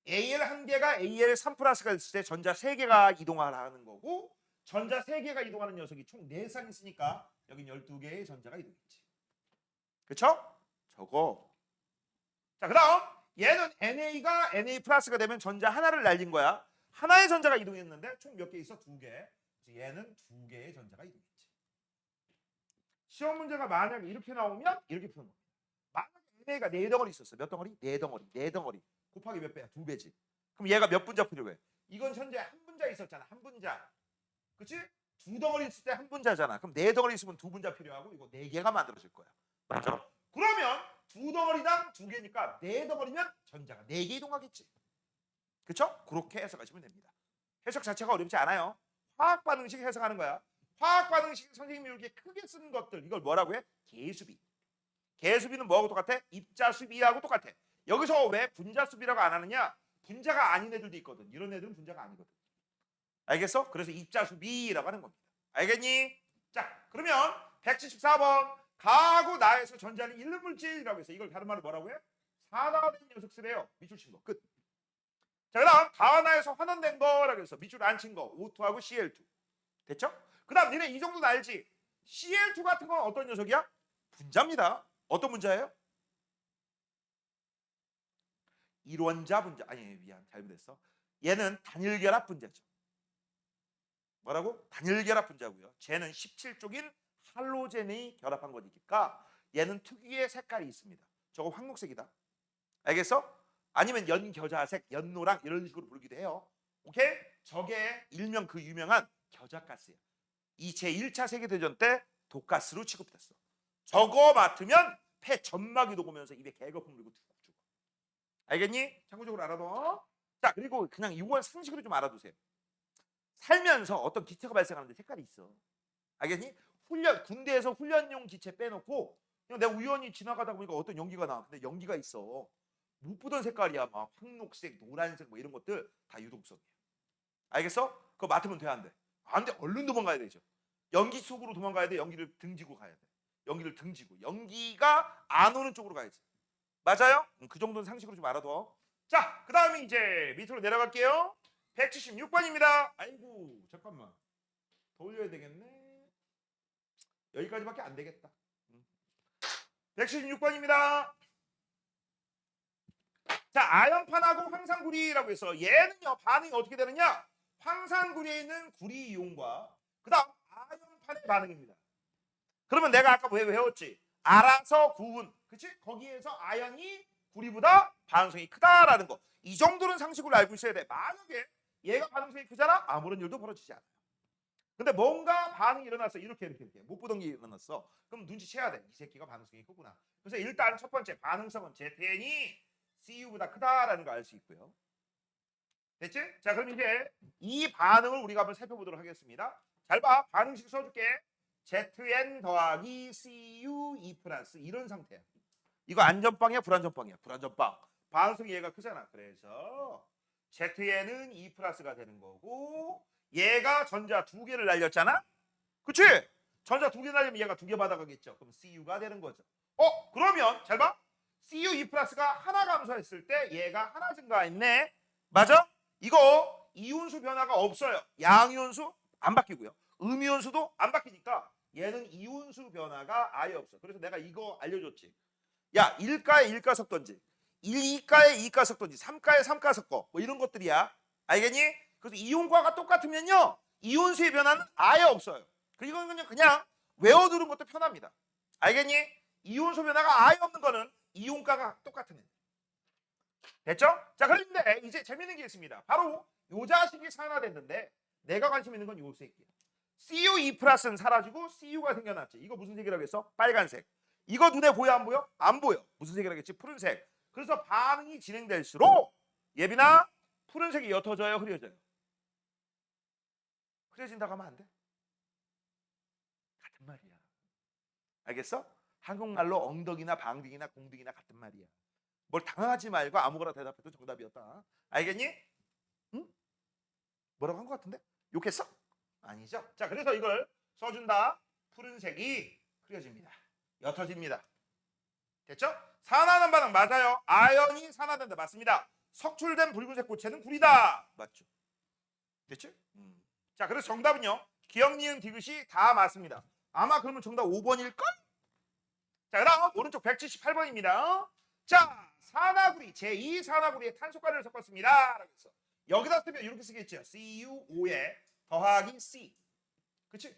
Al 한 개가 Al3 플러스가 됐을 때 전자 3개가 이동하는 거고 전자 3개가 이동하는 녀석이 총 4쌍 있으니까 여긴 12개의 전자가 이동했지. 그쵸? 저거. 자, 그 다음 얘는 NA가 Na 플러스가 되면 전자 하나를 날린 거야. 하나의 전자가 이동했는데 총 몇 개 있어? 2개. 그래서 얘는 2개의 전자가 이동했지. 시험 문제가 만약에 이렇게 나오면 이렇게 푸는 겁니다. 만약에 NA가 4덩어리 있었어. 몇 덩어리? 4덩어리. 4덩어리. 곱하기 몇 배야? 2배지. 그럼 얘가 몇 분자 필요해? 이건 현재 한 분자 있었잖아. 한 분자. 그치? 2덩어리 있을 때 한 분자잖아. 그럼 4덩어리 있으면 2분자 필요하고 이거 4개가 만들어질 거야. 맞죠? 그러면 2덩어리당 2개니까 4덩어리면 전자가 4개 이동하겠지. 그쵸? 그렇게 해석하시면 됩니다. 해석 자체가 어렵지 않아요. 화학 반응식 해석하는 거야. 화학 반응식 선생님이 이렇게 크게 쓰는 것들 이걸 뭐라고 해? 개수비. 개수비는 뭐하고 똑같아? 입자수비하고 똑같아. 여기서 왜 분자수비라고 안 하느냐? 분자가 아닌 애들도 있거든. 이런 애들은 분자가 아니거든. 알겠어? 그래서 입자수비라고 하는 겁니다. 알겠니? 자, 그러면 174번 가하고 나에서 전자를 잃는 물질이라고 해서 이걸 다른 말로 뭐라고 해? 산화된 녀석 쓰래요. 밑줄 친 거. 끝. 자, 그다음 가하나에서 환원된 거라고 해서 밑줄 안 친 거. O2하고 Cl2. 됐죠? 그다음 니네 이 정도는 알지? Cl2 같은 건 어떤 녀석이야? 분자입니다. 어떤 분자예요? 일원자 분자. 아니 미안 잘못했어. 얘는 단일 결합 분자죠. 뭐라고? 단일 결합 분자고요. 쟤는 17쪽인 할로젠이 결합한 거니까 얘는 특유의 색깔이 있습니다. 저거 황록색이다. 알겠어? 아니면 연겨자색, 연노랑 이런 식으로 부르기도 해요. 오케이? 저게 일명 그 유명한 겨자가스예요. 이 제1차 세계대전 때 독가스로 취급됐어. 저거 맡으면 폐 점막이 녹으면서 입에 개거품 물고 죽어. 알겠니? 참고적으로 알아둬. 자, 그리고 그냥 이건 상식으로 좀 알아두세요. 살면서 어떤 기체가 발생하는데 색깔이 있어. 알겠니? 군대에서 훈련용 기체 빼놓고 그냥 내가 우연히 지나가다 보니까 어떤 연기가 나. 근데 연기가 있어. 못 보던 색깔이야. 막 황록색, 노란색 뭐 이런 것들 다 유독성이야. 알겠어? 그거 맡으면 돼, 안 돼? 안 돼. 얼른 도망가야 되죠. 연기 속으로 도망가야 돼. 연기를 등지고 가야 돼. 연기를 등지고. 연기가 안 오는 쪽으로 가야지. 맞아요? 그 정도는 상식으로 좀 알아둬. 자, 그 다음에 이제 밑으로 내려갈게요. 176번입니다. 아이고, 잠깐만. 더 올려야 되겠네. 여기까지밖에 안 되겠다. 176번입니다. 자, 아연판하고 황산구리라고 해서 얘는요, 반응이 어떻게 되느냐? 황산구리에 있는 구리 이온과 그 다음 아연판의 반응입니다. 그러면 내가 아까 왜 외웠지? 알아서 구운. 그치? 거기에서 아연이 구리보다 반응성이 크다라는 거. 이 정도는 상식으로 알고 있어야 돼. 만약에 얘가 반응성이 크잖아? 아무런 일도 벌어지지 않아요. 근데 뭔가 반응이 일어났어. 이렇게. 못 보던 게 일어났어. 그럼 눈치채야 돼. 이 새끼가 반응성이 크구나. 그래서 일단 첫 번째 반응성은 ZN이 CU보다 크다라는 걸 알 수 있고요. 됐지? 자, 그럼 이제 이 반응을 우리가 한번 살펴보도록 하겠습니다. 잘 봐. 반응식 써줄게. ZN 더하기 CU2 플러스 이런 상태야. 이거 안전빵이야 불안전빵이야? 불안전빵. 반응성이 얘가 크잖아. 그래서 ZN은 2 플러스가 되는 거고 얘가 전자 두 개를 날렸잖아. 그치? 전자 두 개 날리면 얘가 두 개 받아가겠죠. 그럼 CU가 되는 거죠. 그러면 잘 봐. CU2 플러스가 하나 감소했을 때 얘가 하나 증가했네. 맞아? 이거 이온수 변화가 없어요. 양이온수 안 바뀌고요. 음이온수도 안 바뀌니까 얘는 이온수 변화가 아예 없어. 그래서 내가 이거 알려줬지. 야, 1가에 1가 섞던지 2가에 2가 섞던지 3가에 3가 섞어. 뭐 이런 것들이야. 알겠니? 그래서 이온과가 똑같으면요. 이온수의 변화는 아예 없어요. 이거는 그냥 외워두는 것도 편합니다. 알겠니? 이온수 변화가 아예 없는 거는 이온가가 똑같은 애. 됐죠? 자, 그런데 이제 재밌는 게 있습니다. 바로 요 자식이 산화됐는데 내가 관심 있는 건 요 새끼야. CU2 플러스는 사라지고 CU가 생겨났지. 이거 무슨 색이라고 했어? 빨간색. 이거 눈에 보여 안 보여? 안 보여. 무슨 색이라고 했지? 푸른색. 그래서 반응이 진행될수록 예빈아 푸른색이 옅어져요? 흐려져요? 흐려진다고 하면 안 돼? 같은 말이야. 알겠어? 한국말로 엉덩이나 방등이나 공등이나 같은 말이야. 뭘 당황하지 말고 아무거나 대답해도 정답이었다. 알겠니? 응? 뭐라고 한 것 같은데? 욕했어? 아니죠. 자, 그래서 이걸 써준다. 푸른색이 흐려집니다. 옅어집니다. 됐죠? 산화하는 반응 맞아요. 아연이 산화된다. 맞습니다. 석출된 붉은색 고체는 구리다. 맞죠? 됐죠? 자, 그래서 정답은요. 기억, 니은, 디귿이 다 맞습니다. 아마 그러면 정답 5번일걸? 자, 그다음 오른쪽 178번입니다. 자, 산화구리 제2 산화구리에 탄소가루를 섞었습니다. 라고 했어. 여기다 쓰면 이렇게 쓰겠죠. CU5에 더하기 C. 그치?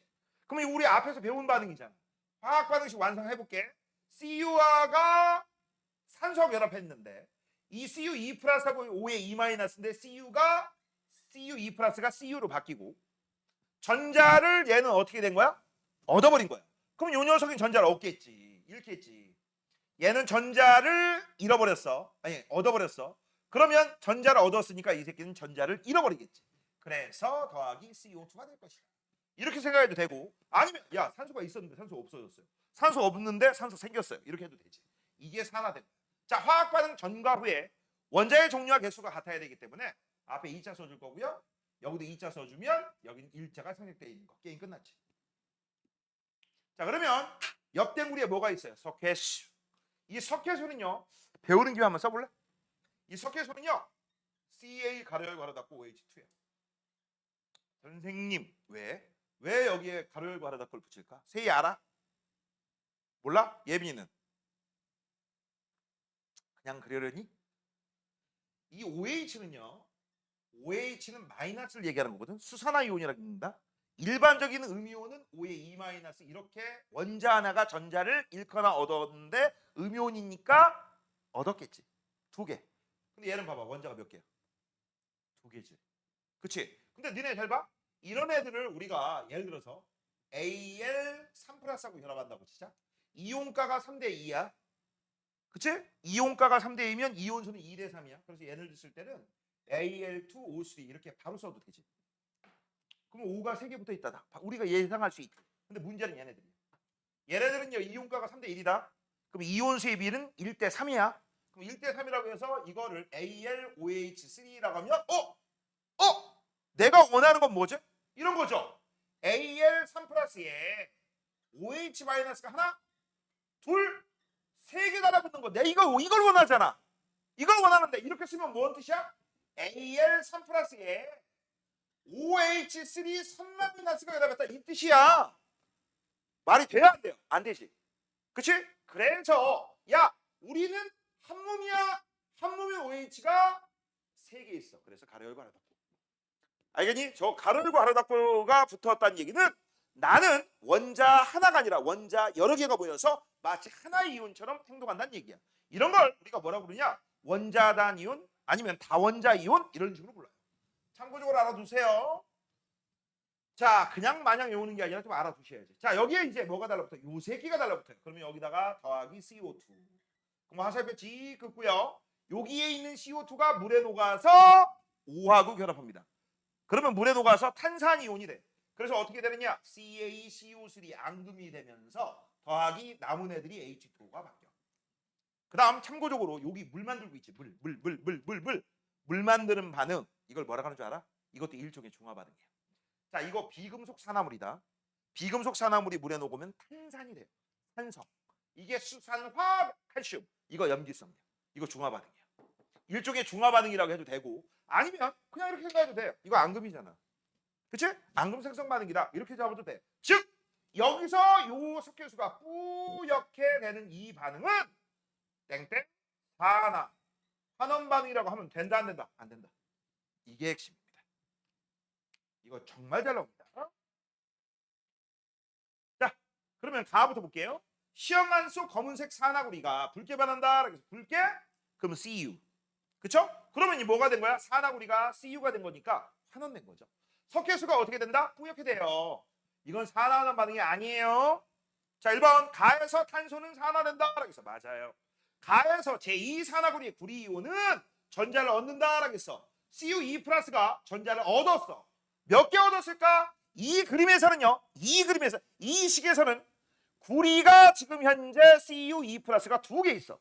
그럼 우리 앞에서 배운 반응이잖아. 화학 반응식 완성해 볼게. CU가 산소하고 연합했는데 이 CU2 플러스하고 5에 2 마이너스인데 CU2 플러스가 CU로 바뀌고 전자를 얘는 어떻게 된 거야? 얻어버린 거야. 그럼 요 녀석은 전자를 얻겠지. 잃겠지. 얘는 전자를 잃어버렸어. 아니 얻어버렸어. 그러면 전자를 얻었으니까 이 새끼는 전자를 잃어버리겠지. 그래서 더하기 CO2가 될 것이다. 이렇게 생각해도 되고 아니면 야 산소가 있었는데 산소 없어졌어요. 산소 없는데 산소 생겼어요. 이렇게 해도 되지. 이게 산화된 거야. 자, 화학 반응 전과 후에 원자의 종류와 개수가 같아야 되기 때문에 앞에 2자 써줄 거고요. 여기도 2자 써주면 여기는 1자가 생략되어 있는 거. 게임 끝났지. 자, 그러면 역대무리에 뭐가 있어요? 석회수. 이 석회수는요. 배우는 김에 한번 써볼래? 이 석회소는요. Ca 가로열 괄호 닫고 OH2야. 선생님 왜? 왜 여기에 가로열 괄호 닫고를 붙일까? 세이 알아? 몰라? 예빈이는? 그냥 그러려니? 이 OH는요. OH는 마이너스를 얘기하는 거거든. 수산화 이온이라고 합니다. 일반적인 음이온은 O의 2- 이렇게 원자 하나가 전자를 잃거나 얻었는데 음이온이니까 얻었겠지. 2개. 근데 얘는 봐봐. 원자가 몇 개야? 2개지. 그치? 근데 니네 잘 봐. 이런 애들을 우리가 예를 들어서 Al3 플러스하고 결합한다고 치자. 이온가가 3대 2야. 그치? 이온가가 3대 2면 이온수는 2대 3이야. 그래서 얘를 쓸 때는 Al2O3 이렇게 바로 써도 되지. 그럼 5가 3개 붙어 있다. 우리가 예상할 수 있지. 근데 문제는 얘네들이야. 얘네들은요. 이온가가 3대 1이다. 그럼 이온수의 비는 1대 3이야. 그럼 1대 3이라고 해서 이거를 AlOH3라고 하면 내가 원하는 건 뭐지? 이런 거죠. Al3 플러스에 OH 마이너스가 하나, 둘, 세 개 달라붙는 거. 내가 이걸 원하잖아. 이걸 원하는데 이렇게 쓰면 뭔 뜻이야? Al3 플러스에 OH3 3 마이너스가 여기다 이 뜻이야. 말이 돼야 안 돼요? 안 되지. 그치? 그래서 야 우리는 한 몸이야. 한 몸의 OH가 3개 있어. 그래서 가로 열고 하나 닫고. 알겠니? 저 가로 열고 하나 닫고가 붙었다는 얘기는 나는 원자 하나가 아니라 원자 여러 개가 모여서 마치 하나의 이온처럼 행동한다는 얘기야. 이런 걸 우리가 뭐라고 부르냐? 원자단 이온 아니면 다원자 이온 이런 식으로 불러요. 참고적으로 알아두세요. 자, 그냥 마냥 외우는 게 아니라 좀 알아두셔야지. 자, 여기에 이제 뭐가 달라붙어요? 요 세 개가 달라붙어요. 그러면 여기다가 더하기 CO2. 그럼 화살표 지 긋고요. 여기에 있는 CO2가 물에 녹아서 O하고 결합합니다. 그러면 물에 녹아서 탄산이온이 돼. 그래서 어떻게 되느냐? CaCO3 앙금이 되면서 더하기 남은 애들이 H2O가 바뀌어. 그 다음 참고적으로 여기 물 만들고 있지. 물 만드는 반응. 이걸 뭐라고 하는 줄 알아? 이것도 일종의 중화 반응이야. 자, 이거 비금속 산화물이다. 비금속 산화물이 물에 녹으면 탄산이 돼요. 산성. 이게 수산화 칼슘. 이거 염기성이야. 이거 중화 반응이야. 일종의 중화 반응이라고 해도 되고 아니면 그냥 이렇게 생각해도 돼요. 이거 앙금이잖아. 그치? 앙금 생성 반응이다. 이렇게 잡아도 돼. 즉 여기서 요 석회수가 뿌옇게 되는 이 반응은 땡땡 산화 환원 반응이라고 하면 된다 안 된다? 안 된다. 이게 핵심입니다. 이거 정말 잘 나옵니다. 자, 그러면 가부터 볼게요. 시험관 속 검은색 산화구리가 붉게 반한다. 그래서 붉게 그러면 CU. 그쵸? 그러면 이 뭐가 된 거야? 산화구리가 CU가 된 거니까 환원된 거죠. 석회수가 어떻게 된다? 뿌옇게 돼요. 이건 산화하는 반응이 아니에요. 자, 1번 가에서 탄소는 산화된다. 그래서 맞아요. 가에서 제2산화구리의 구리이온은 전자를 얻는다. 그래서 CU2 플러스가 전자를 얻었어. 몇 개 얻었을까? 이 그림에서는요. 이 식에서는 구리가 지금 현재 CU2 플러스가 2개 있어.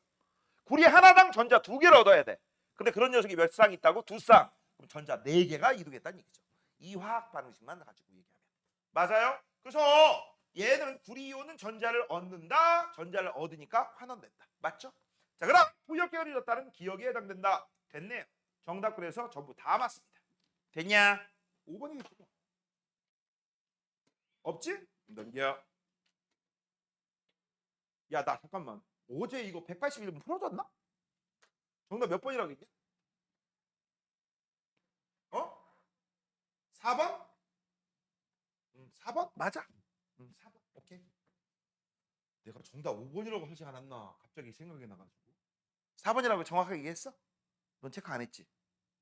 구리 하나당 전자 2개를 얻어야 돼. 근데 그런 녀석이 몇 쌍 있다고? 2쌍. 그럼 전자 4개가 이동했다는 얘기죠. 이 화학 반응식만 가지고 얘기하면. 맞아요? 그래서 얘는 구리이온은 전자를 얻는다. 전자를 얻으니까 환원된다. 맞죠? 자, 그럼 뿌옇게 흐려졌다는 기억에 해당된다. 됐네요. 정답 그래서 전부 다 맞습니다. 됐냐? 5번이겠죠. 없지? 넘겨. 야, 나 잠깐만. 어제 이거 181번 풀어졌나? 정답 몇 번이라고 했냐? 어? 4번? 4번? 맞아. 4번. 오케이. 내가 정답 5번이라고 하지 않았나? 갑자기 생각이 나가지고. 4번이라고 정확하게 얘기했어? 넌 체크 안 했지?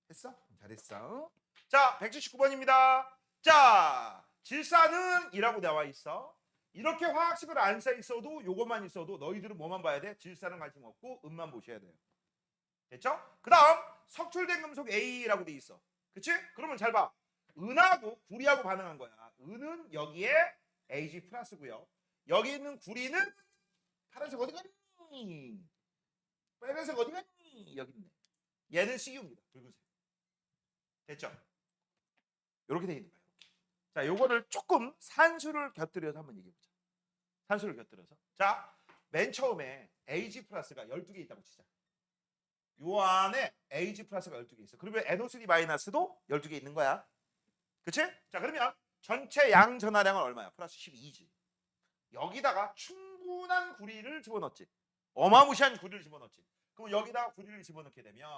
했어? 잘했어. 자, 179번입니다. 자, 질산은 이라고 나와 있어. 이렇게 화학식을 안 써 있어도 요것만 있어도 너희들은 뭐만 봐야 돼? 질산은 관심 없고 음만 보셔야 돼요. 됐죠? 그 다음 석출된 금속 A라고 돼 있어. 그치? 그러면 잘 봐. 은하고 구리하고 반응한 거야. 은은 여기에 Ag 플러스고요. 여기 있는 구리는 파란색 어디 갔니? 빨간색 어디 갔니? 여기 있네. 얘는 CU입니다. 붉은색. 됐죠? 이렇게 돼 있는 거예요. 자, 요거를 조금 산수를 곁들여서 한번 얘기해 보자. 산수를 곁들여서. 자, 맨 처음에 Ag 플러스가 12개 있다고 치자. 요 안에 AG 플러스가 12개 있어. 그러면 NO3 마이너스도 12개 있는 거야. 그치? 자, 그러면 전체 양 전하량은 얼마야? 플러스 12지. 여기다가 충분한 구리를 집어넣지. 어마무시한 구리를 집어넣지. 그럼 여기다가 구리를 집어넣게 되면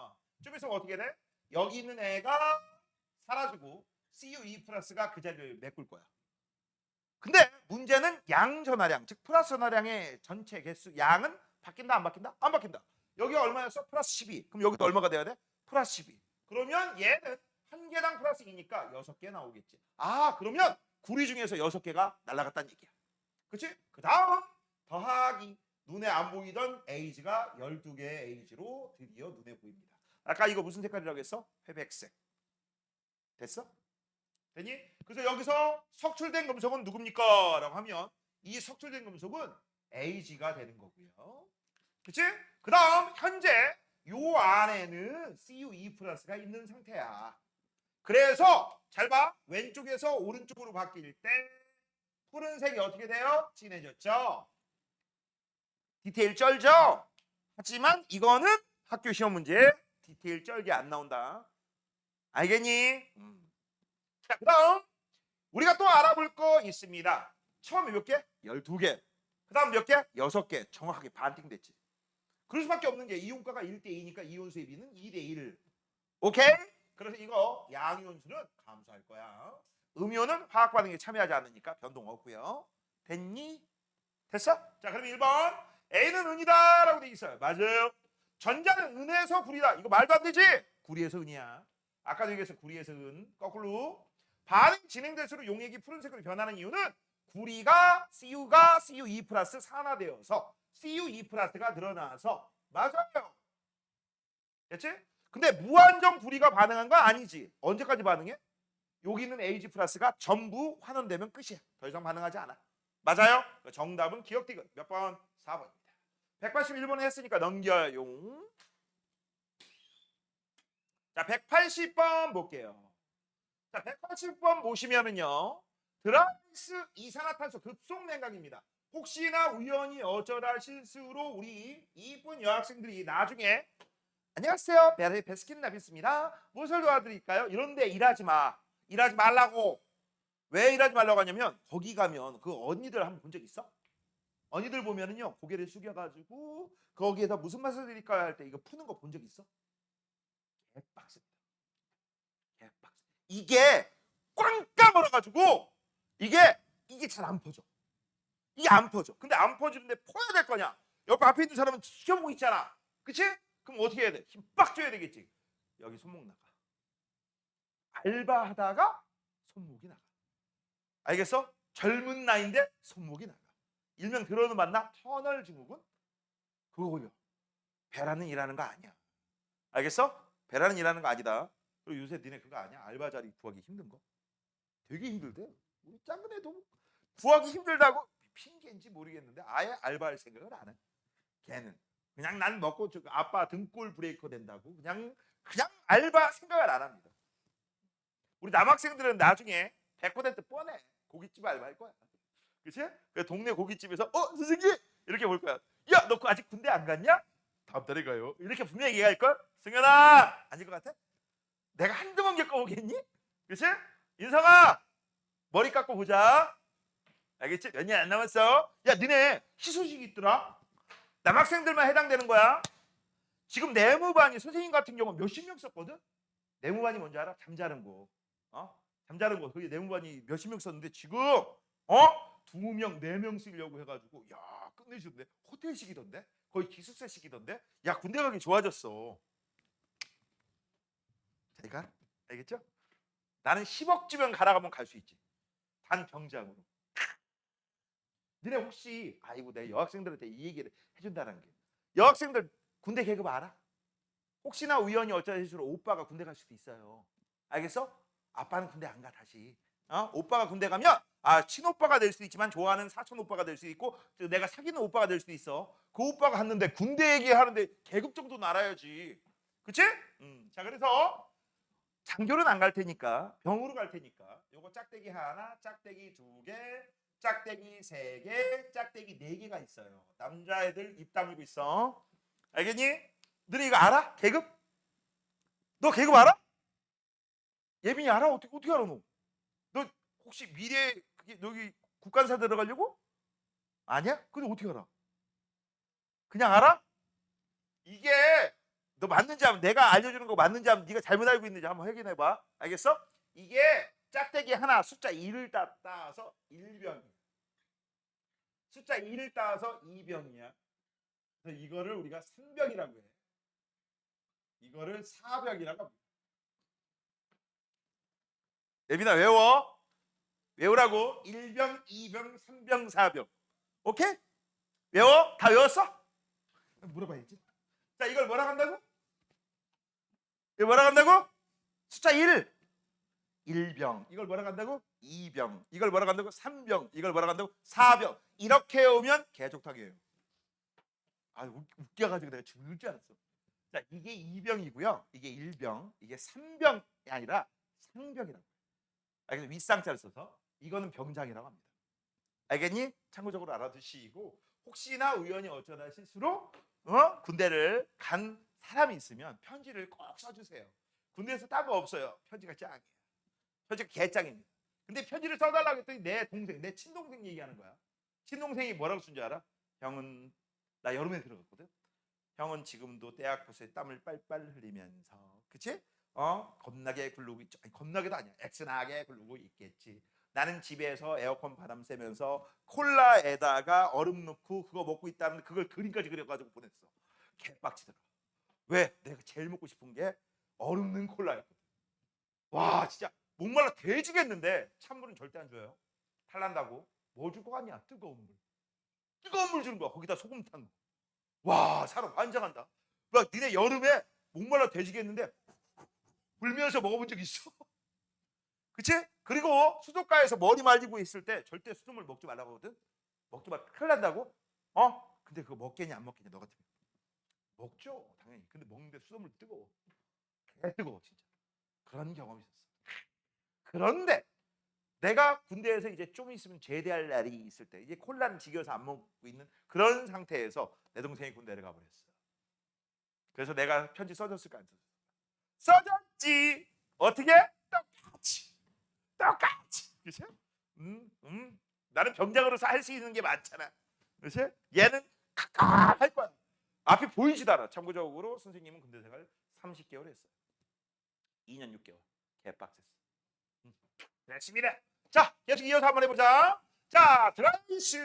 좀 있으면 어떻게 돼? 여기 있는 애가 사라지고 CU2 플러스가 그 자리를 메꿀 거야. 근데 문제는 양 전하량, 즉 플러스 전하량의 전체 개수 양은 바뀐다 안 바뀐다? 안 바뀐다. 여기가 얼마였어? 플러스 12. 그럼 여기도 얼마가 돼야 돼? 플러스 12. 그러면 얘는 한 개당 플러스 2니까 6개 나오겠지. 아, 그러면 구리 중에서 6개가 날아갔다는 얘기야. 그치? 그 다음 더하기 눈에 안 보이던 A가 12개의 A로 드디어 눈에 보입니다. 아까 이거 무슨 색깔이라고 했어? 회백색. 됐어? 되니? 그래서 여기서 석출된 금속은 누굽니까? 라고 하면 이 석출된 금속은 Ag가 되는 거고요. 그치? 그 다음 현재 요 안에는 CU2 플러스가 있는 상태야. 그래서 잘 봐. 왼쪽에서 오른쪽으로 바뀔 때 푸른색이 어떻게 돼요? 진해졌죠? 디테일 쩔죠? 하지만 이거는 학교 시험 문제 디테일 쩔게 안 나온다. 알겠니? 자, 그 다음 우리가 또 알아볼 거 있습니다. 처음에 몇 개? 12개. 그 다음 몇 개? 6개. 정확하게 반띵됐지. 그럴 수밖에 없는 게 이온가가 1대2니까 이온수의 비는 2대1. 오케이? 그래서 이거 양이온수는 감소할 거야. 음이온은 화학 반응에 참여하지 않으니까 변동 없고요. 됐니? 됐어? 자, 그럼 1번 A는 은이다 라고 돼 있어요. 맞아요. 전자는 은에서 구리다. 이거 말도 안 되지? 구리에서 은이야. 아까도 얘기했어. 구리에서 은. 거꾸로. 반응 진행될수록 용액이 푸른색으로 변하는 이유는 구리가 CU가 CU2 플러스 산화되어서 CU2 플러스가 늘어나서 맞아요. 됐지? 근데 무한정 구리가 반응한 거 아니지. 언제까지 반응해? 여기 있는 AG 플러스가 전부 환원되면 끝이야. 더 이상 반응하지 않아. 맞아요? 정답은 기억 디귿. 몇 번? 4번입니다. 181번 했으니까 넘겨요. 자, 180번 볼게요. 자, 180번 보시면은요. 드라이스 이산화탄소 급속 냉각입니다. 혹시나 우연히 어쩌다 실수로 우리 이쁜 여학생들이 나중에 안녕하세요. 베스킨 라빈스입니다. 무엇을 도와드릴까요? 이런데 일하지 마. 일하지 말라고. 왜 일하지 말라고 하냐면 거기 가면 그 언니들 한번 본 적 있어? 언니들 보면은요 고개를 숙여가지고 거기에다 무슨 맛을 드릴까요 할 때 이거 푸는 거 본 적 있어? 개빡습니다. 개빡. 이게 꽝꽝 얼어가지고 이게 잘 안 퍼져. 이게 안 퍼져. 근데 안 퍼지는데 퍼야 될 거냐? 옆에 앞에 있는 사람은 지켜보고 있잖아. 그치? 그럼 어떻게 해야 돼? 힘 빡 줘야 되겠지. 여기 손목 나가. 알바하다가 손목이 나가. 알겠어? 젊은 나이인데 손목이 나가. 일명 들어는 맞나? 터널 증후군? 그거요. 배라는 일하는 거 아니야. 알겠어? 배라는 일하는 거 아니다. 그리고 요새 니네 그거 아니야? 알바 자리 구하기 힘든 거? 되게 힘들대. 우리 작은 애도 구하기 힘들다고 핑계인지 모르겠는데 아예 알바할 생각을 안 해. 걔는 그냥 난 먹고 아빠 등골 브레이커 된다고 그냥 알바 생각을 안 합니다. 우리 남학생들은 나중에 100% 뻔해. 고깃집 알바할 거야. 그치? 그 동네 고깃집에서 선생님 이렇게 볼 거야. 야, 너 아직 군대 안 갔냐? 다음 달에 가요. 이렇게 분명히 얘기할 걸. 승현아, 아닐 것 같아? 내가 한두 번 겪어보겠니? 그치? 인성아, 머리 깎고 보자. 알겠지? 몇 년 안 남았어. 야, 니네 희소식이 있더라. 남학생들만 해당되는 거야. 지금 내무반이 선생님 같은 경우 몇십 명 썼거든? 내무반이 뭔지 알아? 잠자는 거. 잠자는 거. 거기 내무반이 몇십 명 썼는데 지금 2명, 4명 쓰려고 해가지고 야 끝내주던데. 호텔식이던데. 거의 기숙사식이던데. 야 군대 가기 좋아졌어. 제가 알겠죠? 나는 10억 주면 가라 가면 갈 수 있지. 단 병장으로. 너네 혹시 아이고 내 여학생들한테 이 얘기를 해준다는 게 여학생들 군대 계급 알아? 혹시나 우연히 어쩌다 실수로 오빠가 군대 갈 수도 있어요. 알겠어? 아빠는 군대 안 가 다시. 오빠가 군대 가면 친오빠가 될 수도 있지만 좋아하는 사촌 오빠가 될 수도 있고 내가 사귀는 오빠가 될 수도 있어. 그 오빠가 갔는데 군대 얘기하는데 계급 정도는 알아야지. 그치? 자 그래서 장교는 안 갈 테니까 병으로 갈 테니까 요거 짝대기 하나, 짝대기 2개, 짝대기 3개, 짝대기 4개가 있어요. 남자애들 입 다물고 있어. 알겠니? 너네 이거 알아? 계급? 너 계급 알아? 예빈이 알아? 어떻게 알아 너? 너 혹시 미래 그게 여기 국간사 들어가려고? 아니야? 근데 어떻게 알아? 그냥 알아? 이게 너 맞는지 한번 내가 알려주는 거 맞는지 한번 네가 잘못 알고 있는지 한번 확인해 봐. 알겠어? 이게 짝대기 하나 숫자 2를 따서 1병이야. 숫자 2를 따서 2병이야. 그래서 이거를 우리가 3병이라고 해. 이거를 4병이라고 합니다. 예빈아 외워. 외우라고. 1병, 2병, 3병, 4병. 오케이? 외워? 다 외웠어? 물어봐야지. 자, 이걸 뭐라 한다고? 이걸 뭐라 한다고? 숫자 1. 1병. 이걸 뭐라 한다고? 2병. 이걸 뭐라 한다고? 3병. 이걸 뭐라 한다고? 4병. 이렇게 오면 개족탁이에요. 아, 웃겨가지고 내가 죽을 줄 알았어. 자, 이게 2병이고요. 이게 1병. 이게 3병이 아니라 상병이라고. 알겠지? 윗상자를 써서 이거는 병장이라고 합니다. 알겠니? 참고적으로 알아두시고 혹시나 우연히 어쩌다 실수로 군대를 간 사람이 있으면 편지를 꼭 써주세요. 군대에서 딴 거 없어요. 편지가 짱이에요. 편지가 개짱입니다. 근데 편지를 써달라고 했더니 내 동생, 내 친동생 얘기하는 거야. 친동생이 뭐라고 쓴 줄 알아? 형은 나 여름에 들어갔거든. 형은 지금도 떼약볕에 땀을 빨빨 흘리면서 그치? 겁나게 굴르고 있죠. 아니, 겁나게도 아니야. 액션하게 굴르고 있겠지. 나는 집에서 에어컨 바람 쐬면서 콜라에다가 얼음 넣고 그거 먹고 있다는 그걸 그림까지 그려가지고 보냈어. 개빡치더라. 왜? 내가 제일 먹고 싶은 게 얼음 넣은 콜라였거든. 와 진짜 목말라 돼지겠는데 찬물은 절대 안 줘요. 탈난다고. 뭐 줄 거 아니야? 뜨거운 물. 뜨거운 물 주는 거야. 거기다 소금 탄 거. 와 사람 환장한다. 와 니네 여름에 목말라 돼지겠는데 불면서 먹어본 적 있어? 그치? 그리고 수도가에서 머리 말리고 있을 때 절대 수돗물 먹지 말라고 하거든. 먹지 마. 큰일 난다고? 근데 그거 먹겠냐 안 먹겠냐 너 같으면 먹죠 당연히. 근데 먹는데 수돗물 뜨거워. 개 뜨거워 진짜. 그런 경험이 있었어. 그런데 내가 군대에서 이제 좀 있으면 제대할 날이 있을 때 이제 콜라는 지겨서 안 먹고 있는 그런 상태에서 내 동생이 군대를 가버렸어. 그래서 내가 편지 써줬을까 안 써줬을까? 써줬지. 어떻게? 똑같이. 똑같이. 그치? 나는 병장으로서 할 수 있는 게 많잖아. 그치? 얘는 kakak 할 거야. 앞이 보이지도 않아. 참고적으로 선생님은 군대 생활 30개월 했어요. 2년 6개월. 개빡셌어. 됐습니다. 자, 계속 이어서 한번 해보자. 자, 드라이슈.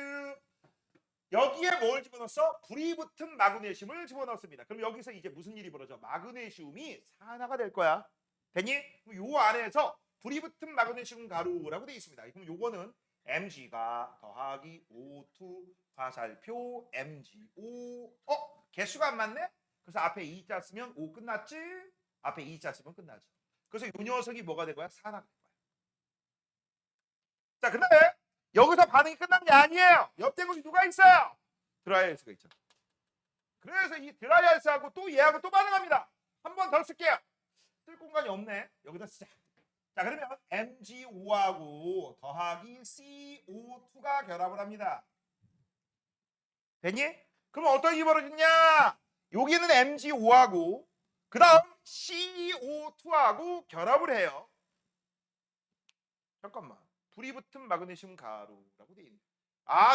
여기에 뭘 집어넣었어? 불이 붙은 마그네슘을 집어넣습니다. 그럼 여기서 이제 무슨 일이 벌어져? 마그네슘이 산화가 될 거야. 됐니? 요 안에서 불이 붙은 마그네슘 가루라고 되어 있습니다. 그럼 요거는 Mg가 더하기 O2 화살표 MgO. 개수가 안 맞네? 그래서 앞에 2자 쓰면 O 끝났지? 앞에 2자 쓰면 끝나지. 그래서 요 녀석이 뭐가 될 거야? 산화가 될 거야. 자, 근데 여기서 반응이 끝난 게 아니에요. 옆에 곳이 누가 있어요? 드라이아이스가 있죠. 그래서 이 드라이아이스하고 또 얘하고 또 반응합니다. 한 번 더 쓸게요. 쓸 공간이 없네. 여기다 쓰자. 자, 그러면 MgO하고 더하기 CO2가 결합을 합니다. 됐니? 그럼 어떤 일이 벌어졌냐? 여기는 MgO하고 그 다음 CO2하고 결합을 해요. 잠깐만. 불이 붙은 마그네슘 가루라고 돼 있네.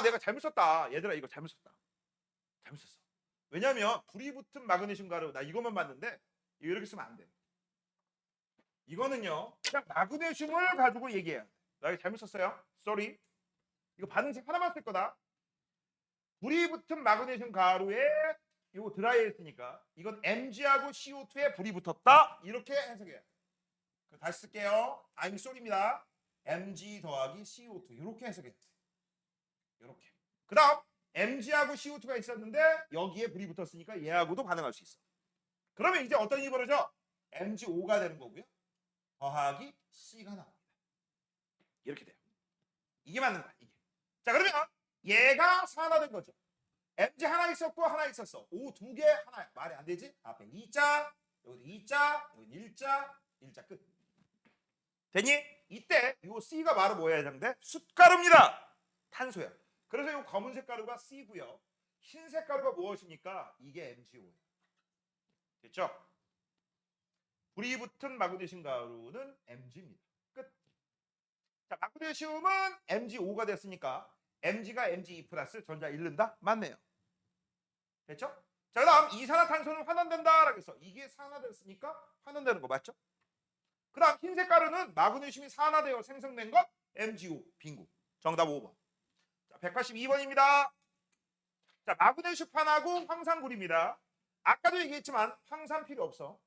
내가 잘못 썼다. 얘들아 이거 잘못 썼다. 잘못 썼어. 왜냐면 불이 붙은 마그네슘 가루 나 이것만 봤는데 이거 이렇게 쓰면 안 돼. 이거는요 그냥 마그네슘을 가지고 얘기해야 돼. 나 이거 잘못 썼어요. Sorry. 이거 반응식 하나만 쓸 거다. 불이 붙은 마그네슘 가루에 이거 드라이했으니까 이건 Mg하고 CO2에 불이 붙었다. 이렇게 해석해요. 다시 쓸게요. I'm sorry입니다. Mg 더하기 CO2 이렇게 해석해요. 이렇게. 그 다음 Mg하고 CO2가 있었는데 여기에 불이 붙었으니까 얘하고도 반응할 수 있어. 그러면 이제 어떤 일이 벌어져? MgO가 되는 거고요. 더하기 C가 나옵니다. 이렇게 돼요. 이게 맞는 거야. 이게. 자 그러면 얘가 산화된 거죠. Mg 하나 있었고 하나 있었어. O 두 개 하나야. 말이 안 되지? 앞에 2자, 여기 2자, 여기 1자, 1자 끝. 되니? 이때 이 C가 바로 뭐야 해당돼? 숯가루입니다. 탄소야. 그래서 이 검은색 가루가 C고요. 흰색 가루가 무엇입니까? 이게 MgO예요. 됐죠? 불이 붙은 마그네슘 가루는 Mg입니다. 끝. 자, 마그네슘은 Mg5가 됐으니까 Mg가 Mg2 플러스 전자 잃는다? 맞네요. 됐죠? 자, 그다음 이산화탄소는 환원된다라고 해서 이게 산화됐으니까 환원되는 거 맞죠? 그다음 흰색 가루는 마그네슘이 산화되어 생성된 것 MgO 빙고. 정답 5번. 자, 182번입니다. 자, 마그네슘판하고 황산굴입니다. 아까도 얘기했지만 황산 필요 없어.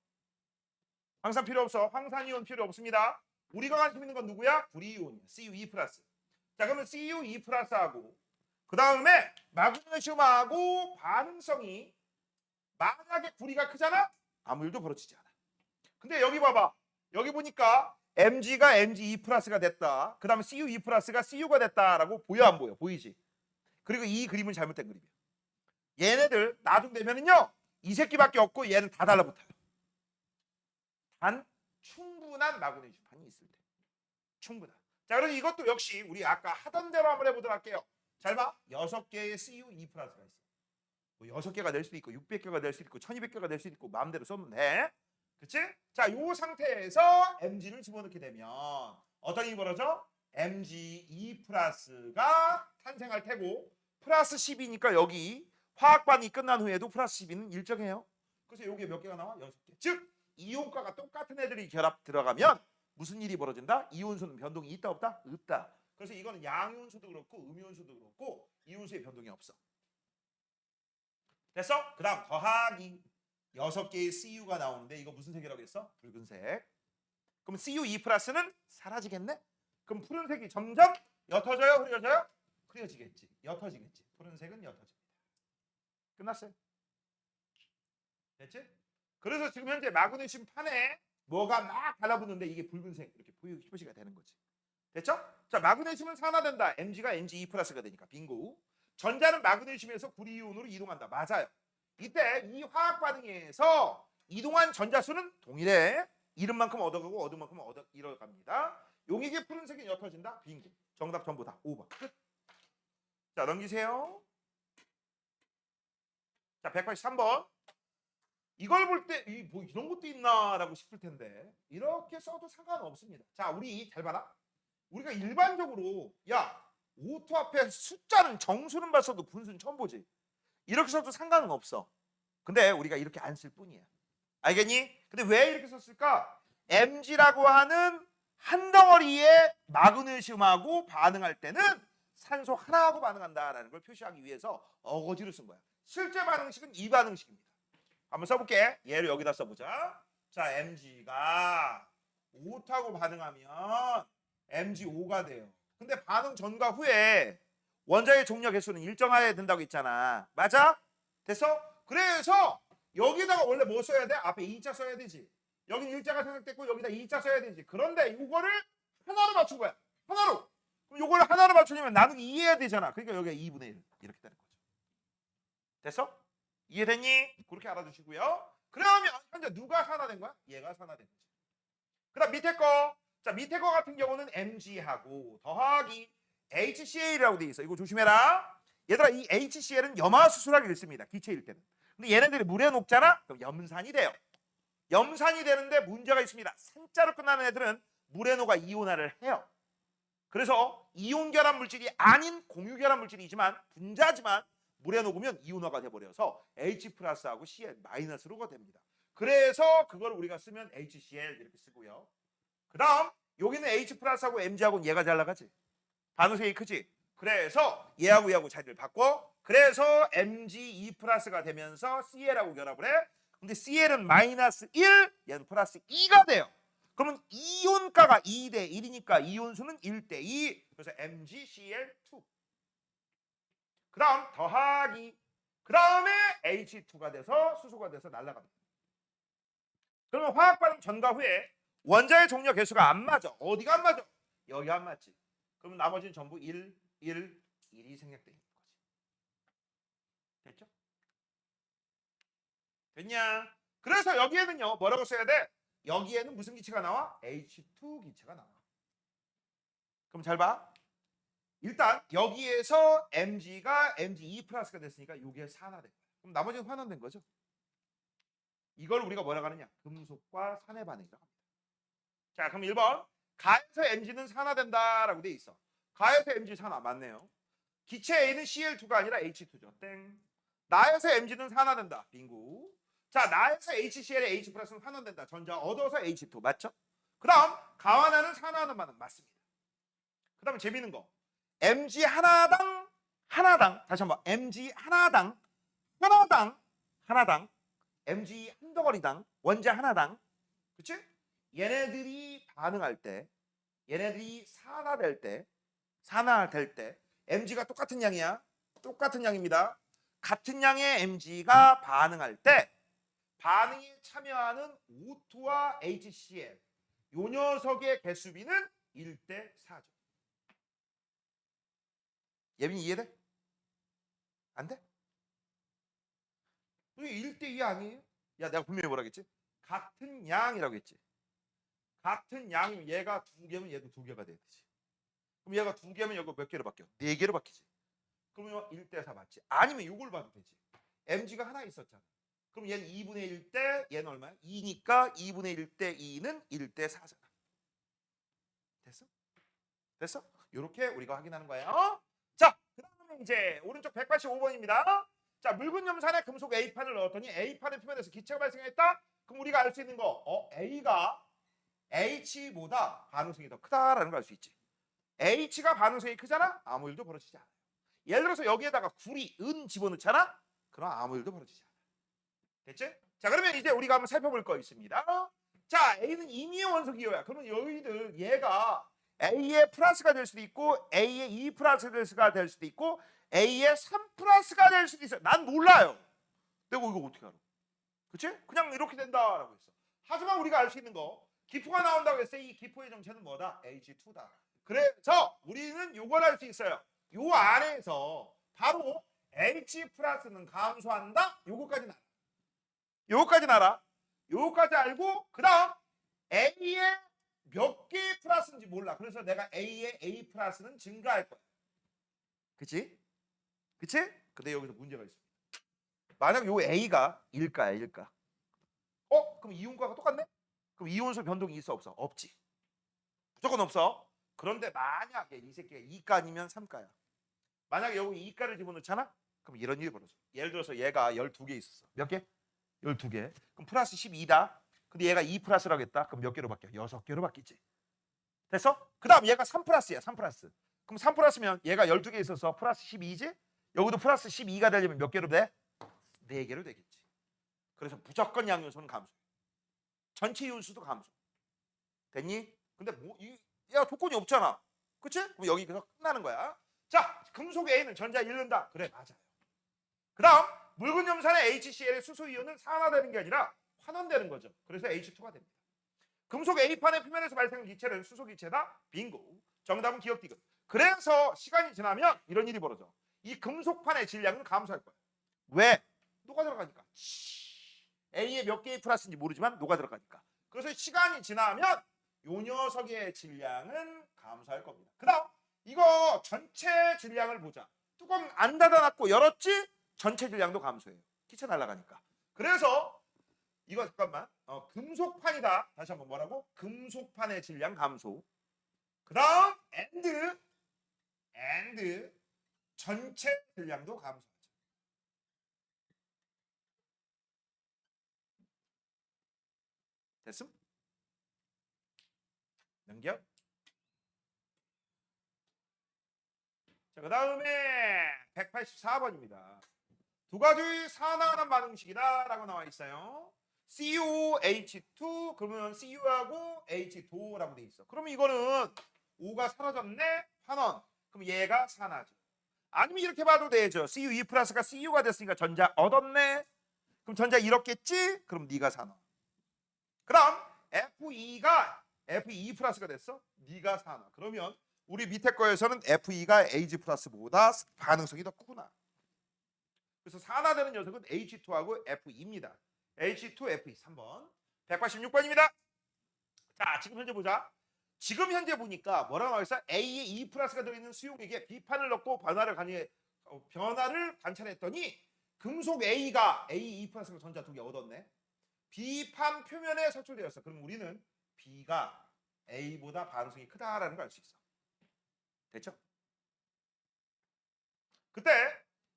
황산 필요 없어. 황산이온 필요 없습니다. 우리가 관심 있는 건 누구야? 구리이온이야. CU2 플러스. 자, 그러면 CU2 플러스하고 그 다음에 마그네슘하고 반응성이 만약에 구리가 크잖아? 아무 일도 벌어지지 않아. 근데 여기 봐봐. 여기 보니까 Mg가 Mg2 플러스가 됐다. 그 다음에 CU2 플러스가 CU가 됐다라고 보여 안 보여? 보이지? 그리고 이 그림은 잘못된 그림이야. 얘네들 나중되면은요. 이 새끼밖에 없고 얘는 다 달라붙어요. 단 충분한 마그네슘판이 있을 때. 충분한. 자, 그럼 이것도 역시 우리 아까 하던 대로 한번 해보도록 할게요. 잘 봐. 6개의 CU2 플러스가 있어. 뭐 6개가 될 수도 있고 600개가 될 수도 있고 1200개가 될 수도 있고 마음대로 써면 돼. 그치? 자, 이 상태에서 Mg를 집어넣게 되면 어떤 일이 벌어져? Mg2 플러스가 탄생할 테고 플러스 10이니까 여기 화학 반응이 끝난 후에도 플러스 12는 일정해요. 그래서 여기에 몇 개가 나와? 6개. 즉 이온가가 똑같은 애들이 결합 들어가면 무슨 일이 벌어진다? 이온수는 변동이 있다 없다? 없다. 그래서 이거는 양이온수도 그렇고 음이온수도 그렇고 이온수의 변동이 없어. 됐어? 그 다음 더하기 6개의 CU가 나오는데 이거 무슨 색이라고 했어? 붉은색. 그럼 CU2 플러스는 사라지겠네? 그럼 푸른색이 점점 옅어져요? 흐려져요? 흐려지겠지. 옅어지겠지. 푸른색은 옅어집니다. 끝났어요. 됐지? 그래서 지금 현재 마그네슘 판에 뭐가 막 달라붙는데 이게 붉은색 이렇게 표시가 되는 거지. 됐죠? 자, 마그네슘은 산화된다. Mg가 Mg2 플러스가 되니까 빙고. 전자는 마그네슘에서 구리이온으로 이동한다. 맞아요. 이때 이 화학 반응에서 이동한 전자수는 동일해. 잃은 만큼 얻어가고 얻은 만큼 잃어갑니다. 용액의 푸른색이 옅어진다. 빙고. 정답 전부 다 5번. 끝. 자, 넘기세요. 자, 183번. 이걸 볼 때 뭐 이런 것도 있나라고 싶을 텐데 이렇게 써도 상관없습니다. 자, 우리 잘 봐라. 우리가 일반적으로 야, 오토 앞에 숫자는 정수는 봤어도 분수는 처음 보지. 이렇게 써도 상관은 없어. 근데 우리가 이렇게 안 쓸 뿐이야. 알겠니? 근데 왜 이렇게 썼을까? Mg라고 하는 한 덩어리의 마그네슘하고 반응할 때는 산소 하나하고 반응한다라는 걸 표시하기 위해서 어거지로 쓴 거야. 실제 반응식은 이 반응식입니다. 한번 써볼게. 얘를 여기다 써보자. 자, Mg가 5타고 반응하면 Mg5가 돼요. 근데 반응 전과 후에 원자의 종료 개수는 일정해야 된다고 했잖아. 맞아? 됐어? 그래서 여기다가 원래 뭐 써야 돼? 앞에 2자 써야 되지. 여긴 1자가 생각됐고 여기다 2자 써야 되지. 그런데 이거를 하나로 맞춘 거야. 하나로. 그럼 이걸 하나로 맞추려면 나누기 2 해야 되잖아. 그러니까 여기가 2분의 1 이렇게 되는 거죠. 됐어? 이해됐니? 그렇게 알아두시고요. 그러면 현재 누가 산화된 거야? 얘가 산화된 거지. 그다음 밑에 거. 자, 밑에 거 같은 경우는 Mg하고 더하기 HCl이라고 돼 있어. 이거 조심해라. 얘들아, 이 HCl은 염화수소라고 읽습니다. 기체일 때는. 근데 얘네들이 물에 녹잖아? 그럼 염산이 돼요. 염산이 되는데 문제가 있습니다. 산자로 끝나는 애들은 물에 녹아 이온화를 해요. 그래서 이온 결합 물질이 아닌 공유 결합 물질이지만 분자지만 물에 녹으면 이온화가 돼버려서 H 플러스하고 Cl 마이너스로가 됩니다. 그래서 그걸 우리가 쓰면 HCl 이렇게 쓰고요. 그 다음 여기는 H 플러스하고 Mg하고는 얘가 잘 나가지. 반응색이 크지. 그래서 얘하고 자리를 바꿔. 그래서 Mg2 플러스가 되면서 Cl하고 결합을 해. 근데 Cl은 마이너스 1, 얘는 플러스 2가 돼요. 그러면 이온가가 2대 1이니까 이온수는 1대 2. 그래서 MgCl2. 그 다음 더하기. 그 다음에 H2가 돼서 수소가 돼서 날아갑니다. 그러면 화학 반응 전과 후에 원자의 종료 개수가 안 맞아. 어디가 안 맞아? 여기 안 맞지. 그러면 나머지는 전부 1, 1, 1이 생략되는 거지. 됐죠? 됐냐? 그래서 여기에는요. 뭐라고 써야 돼? 여기에는 무슨 기체가 나와? H2 기체가 나와. 그럼 잘 봐. 일단 여기에서 Mg가 Mg2 플러스가 됐으니까 이게 산화된 거야. 그럼 나머지는 환원된 거죠. 이걸 우리가 뭐라고 하느냐? 금속과 산의 반응이라고 합니다. 자, 그럼 1번. 가에서 Mg는 산화된다라고 돼 있어. 가에서 Mg 산화 맞네요. 기체 A는 Cl2가 아니라 H2죠. 땡. 나에서 Mg는 산화된다. 빙구. 자, 나에서 HCl의 H 플러스는 환원된다. 전자 얻어서 H2 맞죠? 그다음 가와나는 산화하는 반응 맞습니다. 그다음에 재밌는 거. Mg 하나당 다시 한번 Mg 하나당 Mg 한 덩어리당 원자 하나당 그치? 얘네들이 반응할 때 얘네들이 산화될 때 Mg가 똑같은 양이야. 똑같은 양입니다. 같은 양의 Mg가 반응할 때 반응에 참여하는 O2와 HCl 요 녀석의 개수비는 1대 4죠. 예빈이 이해돼? 안 돼? 이게 1대 2 아니에요? 야, 내가 분명히 뭐라겠지? 같은 양이라고 했지. 같은 양이면 얘가 2개면 얘도 2개가 돼야 되지. 그럼 얘가 2개면 여기 몇 개로 바뀌어? 4개로 바뀌지. 그러면 1대 4 맞지? 아니면 이걸 봐도 되지. mg가 하나 있었잖아. 그럼 얘는 2분의 1 대 얘는 얼마야? 2니까 2분의 1 대 2는 1대 4잖아. 됐어? 됐어? 이렇게 우리가 확인하는 거예요. 자, 그 다음에 이제 오른쪽 185번입니다. 자, 묽은 염산에 금속 A판을 넣었더니 A판의 표면에서 기체가 발생했다? 그럼 우리가 알 수 있는 거, A가 H보다 반응성이 더 크다라는 걸 알 수 있지. H가 반응성이 크잖아? 아무 일도 벌어지지 않아요. 예를 들어서 여기에다가 구리, 은 집어넣잖아? 그럼 아무 일도 벌어지지 않아요. 됐지? 자, 그러면 이제 우리가 한번 살펴볼 거 있습니다. 자, A는 인위의 원소 기호야. 그러면 여기들 얘가 A의 플러스가 될 수도 있고 A의 2 플러스가 될 수도 있고 A의 3 플러스가 될 수도 있어요. 난 몰라요. 내가 이거 어떻게 알아? 그치? 그냥 이렇게 된다라고 했어. 하지만 우리가 알 수 있는 거 기포가 나온다고 했을 때 이 기포의 정체는 뭐다? H2다. 그래서 우리는 요걸 알 수 있어요. 요 안에서 바로 H 플러스는 감소한다? 요거까지는 알아. 요거까지는 알아. 요거까지 알고 그 다음 A의 몇 개의 플러스인지 몰라. 그래서 내가 A의 A 플러스는 증가할 거야. 그치? 그치? 근데 여기서 문제가 있습니다. 만약 요 A가 일가야, 일가. 그럼 이온과가 똑같네? 그럼 이온수 변동이 있어, 없어? 없지. 무조건 없어. 그런데 만약에 이 새끼가 2가 아니면 3가야. 만약에 여기 2가를 집어넣잖아? 그럼 이런 일이 벌어져. 예를 들어서 얘가 12개 있었어. 몇 개? 12개. 그럼 플러스 12다. 근데 얘가 2 플러스라고 했다. 그럼 몇 개로 바뀌어? 6개로 바뀌지. 됐어? 그 다음 얘가 3 플러스야. 3 플러스. 그럼 3 플러스면 얘가 12개 있어서 플러스 12지? 여기도 플러스 12가 되려면 몇 개로 돼? 4개로 되겠지. 그래서 무조건 양요소는 감소. 전체 이온수도 감소. 됐니? 근데 야 조건이 없잖아. 그치? 그럼 여기서 끝나는 거야. 자, 금속 A는 전자 잃는다. 그래, 맞아요. 그 다음 묽은 염산의 HCl의 수소 이온은 산화되는 게 아니라 환원되는 거죠. 그래서 H2가 됩니다. 금속 A판의 표면에서 발생한 기체는 수소 기체다. 빙고. 정답은 기억 디귿. 그래서 시간이 지나면 이런 일이 벌어져. 이 금속판의 질량은 감소할 거야. 왜? 녹아 들어가니까. A에 몇 개의 플러스인지 모르지만 녹아 들어가니까. 그래서 시간이 지나면 요 녀석의 질량은 감소할 겁니다. 그 다음 이거 전체 질량을 보자. 뚜껑 안 닫아놨고 열었지? 전체 질량도 감소해요. 기체 날아가니까. 그래서 이거 잠깐만. 금속판이다. 다시 한번 뭐라고? 금속판의 질량 감소. 그 다음 and 전체 질량도 감소하죠. 됐음? 넘겨. 자, 그 다음에 184번입니다. 두 가지 산화하는 반응식이다라고 나와 있어요. COH2 그러면 CU하고 H2O라고 돼 있어. 그러면 이거는 O가 사라졌네. 환원. 그럼 얘가 산화죠. 아니면 이렇게 봐도 되죠. CU2 플러스가 CU가 됐으니까 전자 얻었네. 그럼 전자 잃었겠지? 그럼 네가 산화. 그럼 F2가 Fe 플러스가 됐어? 네가 산화. 그러면 우리 밑에 거에서는 Fe2가 Ag 플러스보다 반응성이 더 크구나. 그래서 산화되는 녀석은 H2하고 Fe2입니다. H2, Fe 3번. 186번입니다. 자, 지금 현재 보자. 지금 현재 보니까 뭐라고 나와 있어? A에 E 플러스가 들어있는 수용액에 B판을 넣고 변화를 관찰했더니 금속 A가 A, E 플러스가 전자 2개 얻었네. B판 표면에 선출되었어. 그럼 우리는 B가 A보다 반응성이 크다라는 걸 알 수 있어. 됐죠? 그때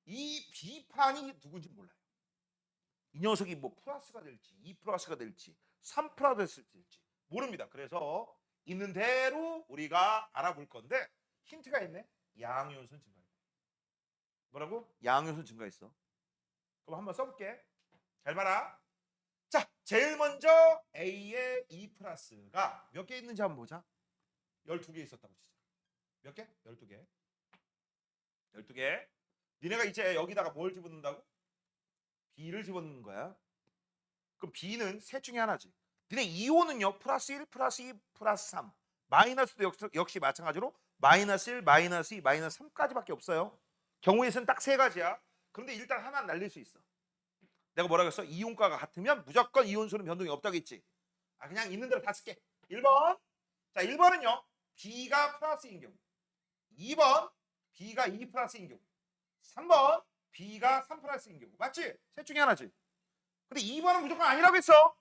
이 B판이 누군지 몰라요. 이 녀석이 뭐 플러스가 될지 2 플러스가 될지 3 플러스가 될지 모릅니다. 그래서 있는 대로 우리가 알아볼 건데 힌트가 있네. 양이온수는 증가했다. 뭐라고? 양이온수는 증가했어. 그럼 한번 써볼게. 잘 봐라. 자, 제일 먼저 A의 2 플러스가 몇 개 있는지 한번 보자. 12개 있었다고 치자. 몇 개? 12개. 12개. 니네가 이제 여기다가 뭘 집어넣는다고? B를 집어넣는 거야. 그럼 B는 셋 중에 하나지. 니네 이온은요. 플러스 1, 플러스 2, 플러스 3. 마이너스도 역시 마찬가지로 마이너스 1, 마이너스 2, 마이너스 3까지밖에 없어요. 경우의 수는 딱 세 가지야. 그런데 일단 하나는 날릴 수 있어. 내가 뭐라고 했어? 이온가가 같으면 무조건 이온수는 변동이 없다고 했지. 아, 그냥 있는 대로 다 쓸게. 1번. 자, 1번은요. B가 플러스인 경우. 2번. B가 2 플러스인 경우. 3번. B가 3 플러스인 경우. 맞지? 셋 중에 하나지. 근데 2번은 무조건 아니라고 했어.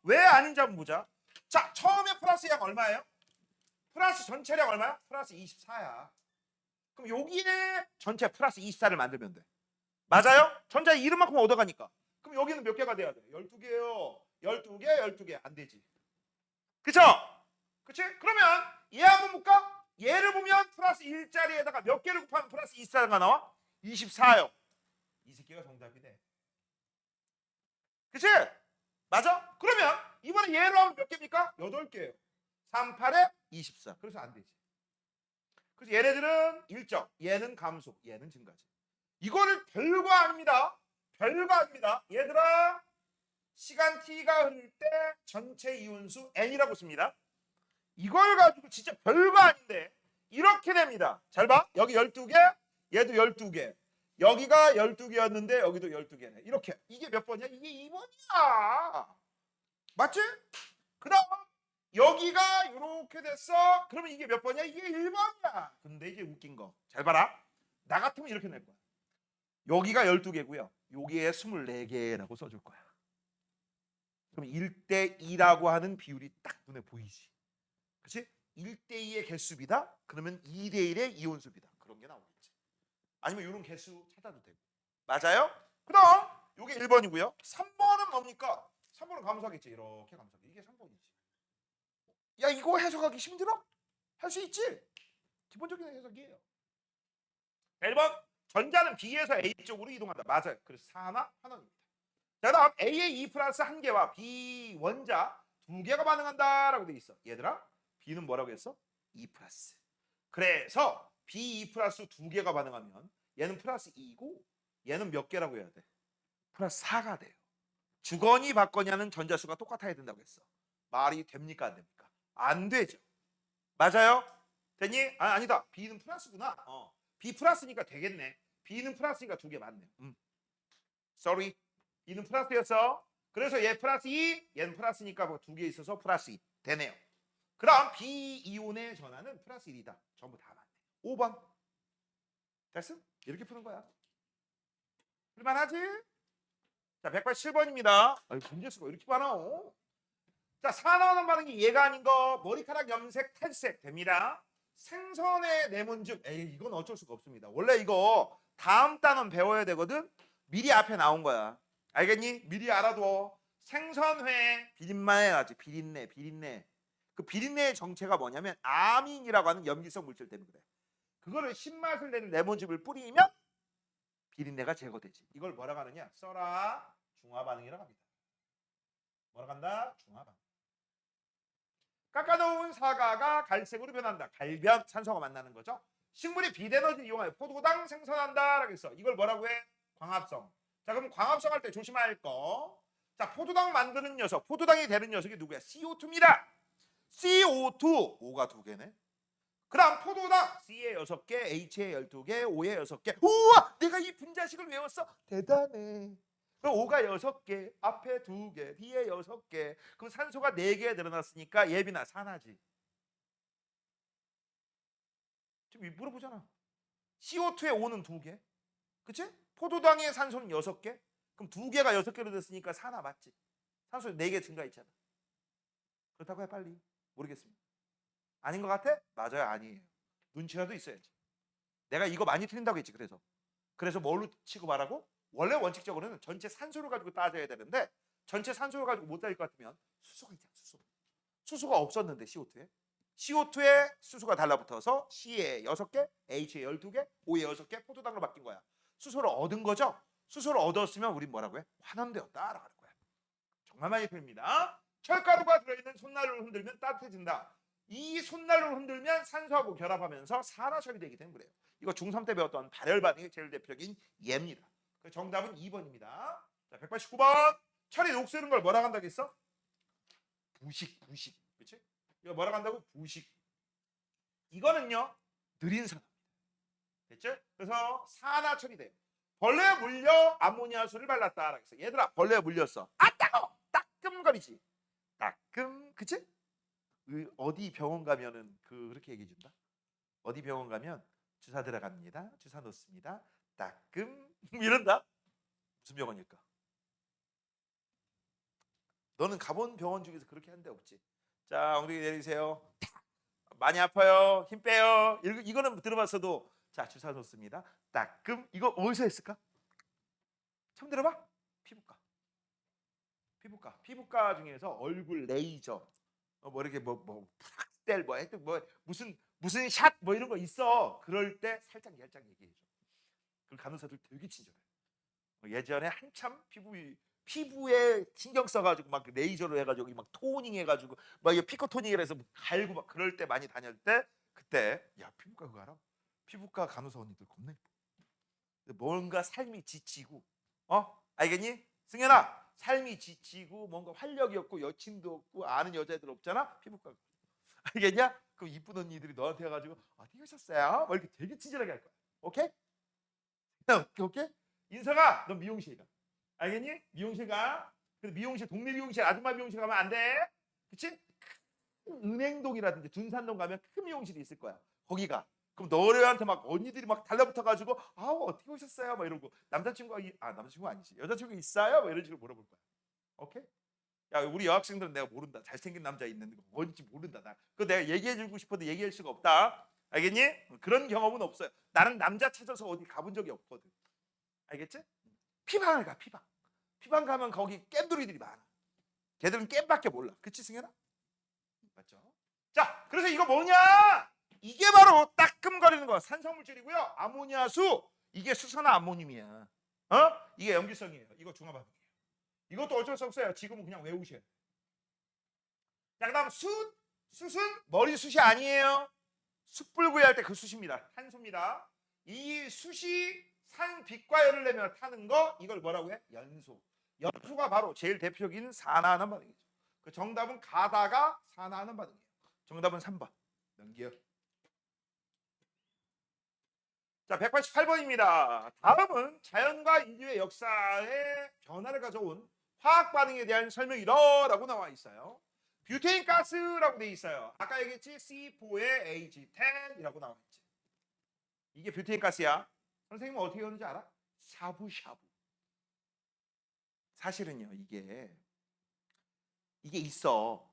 왜 아닌지 한번 보자. 자, 처음에 플러스 양 얼마예요? 플러스 전체량 얼마야? 플러스 24야. 그럼 여기에 전체 플러스 24를 만들면 돼. 맞아요? 전자 이름만큼 얻어가니까. 그럼 여기는 몇 개가 돼야 돼? 12개요. 12개, 12개. 안 되지. 그쵸? 그치? 그러면 얘 한번 볼까? 얘를 보면 플러스 1자리에다가 몇 개를 곱하면 플러스 24가 나와? 24요. 이 새끼가 정답이네. 그치? 맞아? 그러면 이번에 얘로 하면 몇 개입니까? 8개예요. 3, 8에 24. 그래서 안 되지. 그래서 얘네들은 일정, 얘는 감소, 얘는 증가지. 이거를 별거 아닙니다. 별거 아닙니다. 얘들아, 시간 t가 흐를 때 전체 이온수 n이라고 씁니다. 이걸 가지고 진짜 별거 아닌데 이렇게 됩니다. 잘 봐. 여기 12개, 얘도 12개. 여기가 12개였는데 여기도 12개네. 이렇게. 이게 몇 번이야? 이게 2번이야. 맞지? 그 다음 여기가 이렇게 됐어. 그러면 이게 몇 번이야? 이게 1번이야. 근데 이제 웃긴 거. 잘 봐라. 나 같으면 이렇게 낼 거야. 여기가 12개고요. 여기에 24개라고 써줄 거야. 그럼 1대2라고 하는 비율이 딱 눈에 보이지. 그치? 1대2의 개수비다? 그러면 2대1의 이온수비다. 그런 게 나오겠지. 아니면 이런 개수 찾아도 되고. 맞아요? 그 다음 이게 1번이고요. 3번은 뭡니까? 3번은 감소하겠지. 이렇게 감소하겠지. 이게 3번이지. 야, 이거 해석하기 힘들어? 할 수 있지? 기본적인 해석이에요. 1번 전자는 B에서 A 쪽으로 이동한다. 맞아요. 그래서 산화 환원입니다. 자, 다음 A의 2 플러스 1개와 B 원자 2개가 반응한다라고 돼 있어. 얘들아, B는 뭐라고 했어? 2 플러스. 그래서 B 2 플러스 2개가 반응하면 얘는 플러스 2고 얘는 몇 개라고 해야 돼? 플러스 4가 돼요. 주거니 받거냐는 전자수가 똑같아야 된다고 했어. 말이 됩니까 안 됩니까? 안 되죠. 맞아요? 됐니? 아니다. B는 플러스구나. B 플러스니까 되겠네. B는 플러스니까 2개 맞네. sorry. B는 플러스였어. 그래서 얘 플러스 2, 얘는 플러스니까 뭐 2개 있어서 플러스 2 되네요. 그럼 B 이온의 전하는 플러스 1이다. 전부 다 맞네. 5번. 됐어? 이렇게 푸는 거야. 풀만하지? 자, 187번입니다. 문제 수가 이렇게 많아. 자, 산화하는 반응이 얘가 아닌 거 머리카락 염색 탈색 됩니다. 생선의 내문즙. 에이, 이건 어쩔 수가 없습니다. 원래 이거 다음 단원 배워야 되거든. 미리 앞에 나온 거야. 알겠니? 미리 알아둬. 생선회 비린내 나지. 비린내. 그 비린내의 정체가 뭐냐면 아민이라고 하는 염기성 물질 때문에 그래. 그거를 신맛을 내는 레몬즙을 뿌리면 비린내가 제거되지. 이걸 뭐라고 하느냐? 써라 중화 반응이라고 합니다. 뭐라고 한다? 중화 반응. 깎아놓은 사과가 갈색으로 변한다. 갈변, 산소가 만나는 거죠. 식물이 비대너지 이용하여 포도당 생성한다라고 했어. 이걸 뭐라고 해? 광합성. 자, 그럼 광합성 할 때 조심할 거. 자, 포도당 만드는 녀석, 포도당이 되는 녀석이 누구야? CO2입니다. CO2, O가 2개네. 그 다음 포도당 C에 6개, H에 12개, O에 6개. 우와! 내가 이 분자식을 외웠어? 대단해. 그럼 O가 6개, 앞에 2개, 뒤에 6개. 그럼 산소가 4개 늘어났으니까 예비나 산화지. 지금 물어보잖아. CO2에 O는 2개. 그치? 포도당의 산소는 6개. 그럼 2개가 6개로 됐으니까 산화 맞지? 산소 4개 증가했잖아. 그렇다고 해 빨리. 모르겠습니다. 아닌 것 같아? 맞아요. 아니에요. 눈치라도 있어야지. 내가 이거 많이 틀린다고 했지. 그래서 뭘로 치고 말하고? 원래 원칙적으로는 전체 산소를 가지고 따져야 되는데 전체 산소를 가지고 못 따질 것 같으면 수소가 있잖아. 수소가 없었는데 CO2에 수소가 달라붙어서 C에 6개, H에 12개, O에 6개 포도당으로 바뀐 거야. 수소를 얻은 거죠. 수소를 얻었으면 우린 뭐라고 해? 환원되었다라고 하는 거야. 정말 많이 틀립니다. 철가루가 들어있는 손난로를 흔들면 따뜻해진다. 이 손난로를 흔들면 산소하고 결합하면서 산화 처리되기 때문에 그래요. 이거 중3 때 배웠던 발열 반응의 제일 대표적인 예입니다. 정답은 2번입니다. 자, 189번. 철이 녹슬은 걸 뭐라고 한다고 했어? 부식. 그렇지? 이거 뭐라고 한다고? 부식. 이거는요. 느린 산화입니다. 됐죠? 그래서 산화 처리돼요. 벌레에 물려 암모니아수를 발랐다. 그래서 얘들아 벌레에 물렸어. 아 따가워. 따끔거리지. 따끔. 그치? 어디 병원 가면은 그렇게 얘기해 준다. 어디 병원 가면 주사 들어갑니다. 주사 놓습니다. 따끔 이런다. 무슨 병원일까? 너는 가본 병원 중에서 그렇게 한 데 없지. 자, 엉덩이 내리세요. 많이 아파요. 힘 빼요. 이거는 들어봤어도 자, 주사 놓습니다. 따끔. 이거 어디서 했을까? 처음 들어봐? 피부과 중에서 얼굴 레이저 뭐 이렇게 프락셀 하여튼 무슨 샷 이런 거 있어. 그럴 때 살짝 얘기해 줘. 그 간호사들 되게 친절해. 예전에 한참 피부에 신경 써가지고 막 레이저로 해가지고 막 토닝 해가지고 막 피코 토닝을 해서 갈고 막 그럴 때 많이 다닐 때 그때 야 피부과 그거 알아? 피부과 간호사 언니들 겁나 예뻐. 뭔가 삶이 지치고 알겠니? 승현아 삶이 지치고 뭔가 활력이 없고 여친도 없고 아는 여자애들 없잖아. 피부과 알겠냐? 그럼 이쁜 언니들이 너한테 와가지고 어디 오셨어요? 뭐 이렇게 되게 친절하게 할 거야. 오케이? 오케이? 인서가 너 미용실 가. 알겠니? 미용실 가. 근데 미용실 동네 미용실 아줌마 미용실 가면 안 돼. 그치? 은행동이라든지 둔산동 가면 큰 미용실이 있을 거야. 거기 가. 그럼 너네한테 막 언니들이 막 달라붙어가지고 아우 어떻게 오셨어요? 막 이러고 남자친구가 남자친구가 아니지. 여자친구 있어요? 막 이런 식으로 물어볼 거야. 오케이? 야 우리 여학생들은 내가 모른다. 잘생긴 남자 있는데 뭔지 모른다. 나 그거 내가 얘기해주고 싶어도 얘기할 수가 없다. 알겠니? 그런 경험은 없어요. 나는 남자 찾아서 어디 가본 적이 없거든. 알겠지? 피방을 가. 피방 가면 거기 겜돌이들이 많아. 걔들은 겜밖에 몰라. 그치 승현아? 맞죠? 자 그래서 이거 뭐냐? 이게 바로 따끔거리는 거 산성물질이고요. 아모니아수 이게 수산화 암모늄이야. 이게 염기성이에요. 이거 중화반응이에요. 이것도 어쩔 수 없어요. 지금은 그냥 외우셔야 돼요. 자 그다음 숯은 머리숱이 아니에요. 숯불구이 할 때 그 숯입니다. 탄소입니다. 이 숯이 산빛과 열을 내며 타는 거 이걸 뭐라고 해? 연소. 연소가 바로 제일 대표적인 산화하는 반응이죠. 그 정답은 가다가 산화하는 반응이에요. 정답은 3번. 넘겨. 자, 188번입니다. 다음은 자연과 인류의 역사에 변화를 가져온 화학 반응에 대한 설명이라고 나와 있어요. 뷰테인 가스라고 돼 있어요. 아까 얘기했지? C4에 H10이라고 나와 있지. 이게 뷰테인 가스야. 선생님은 어떻게 하는지 알아? 샤브샤브. 사실은요, 이게 있어.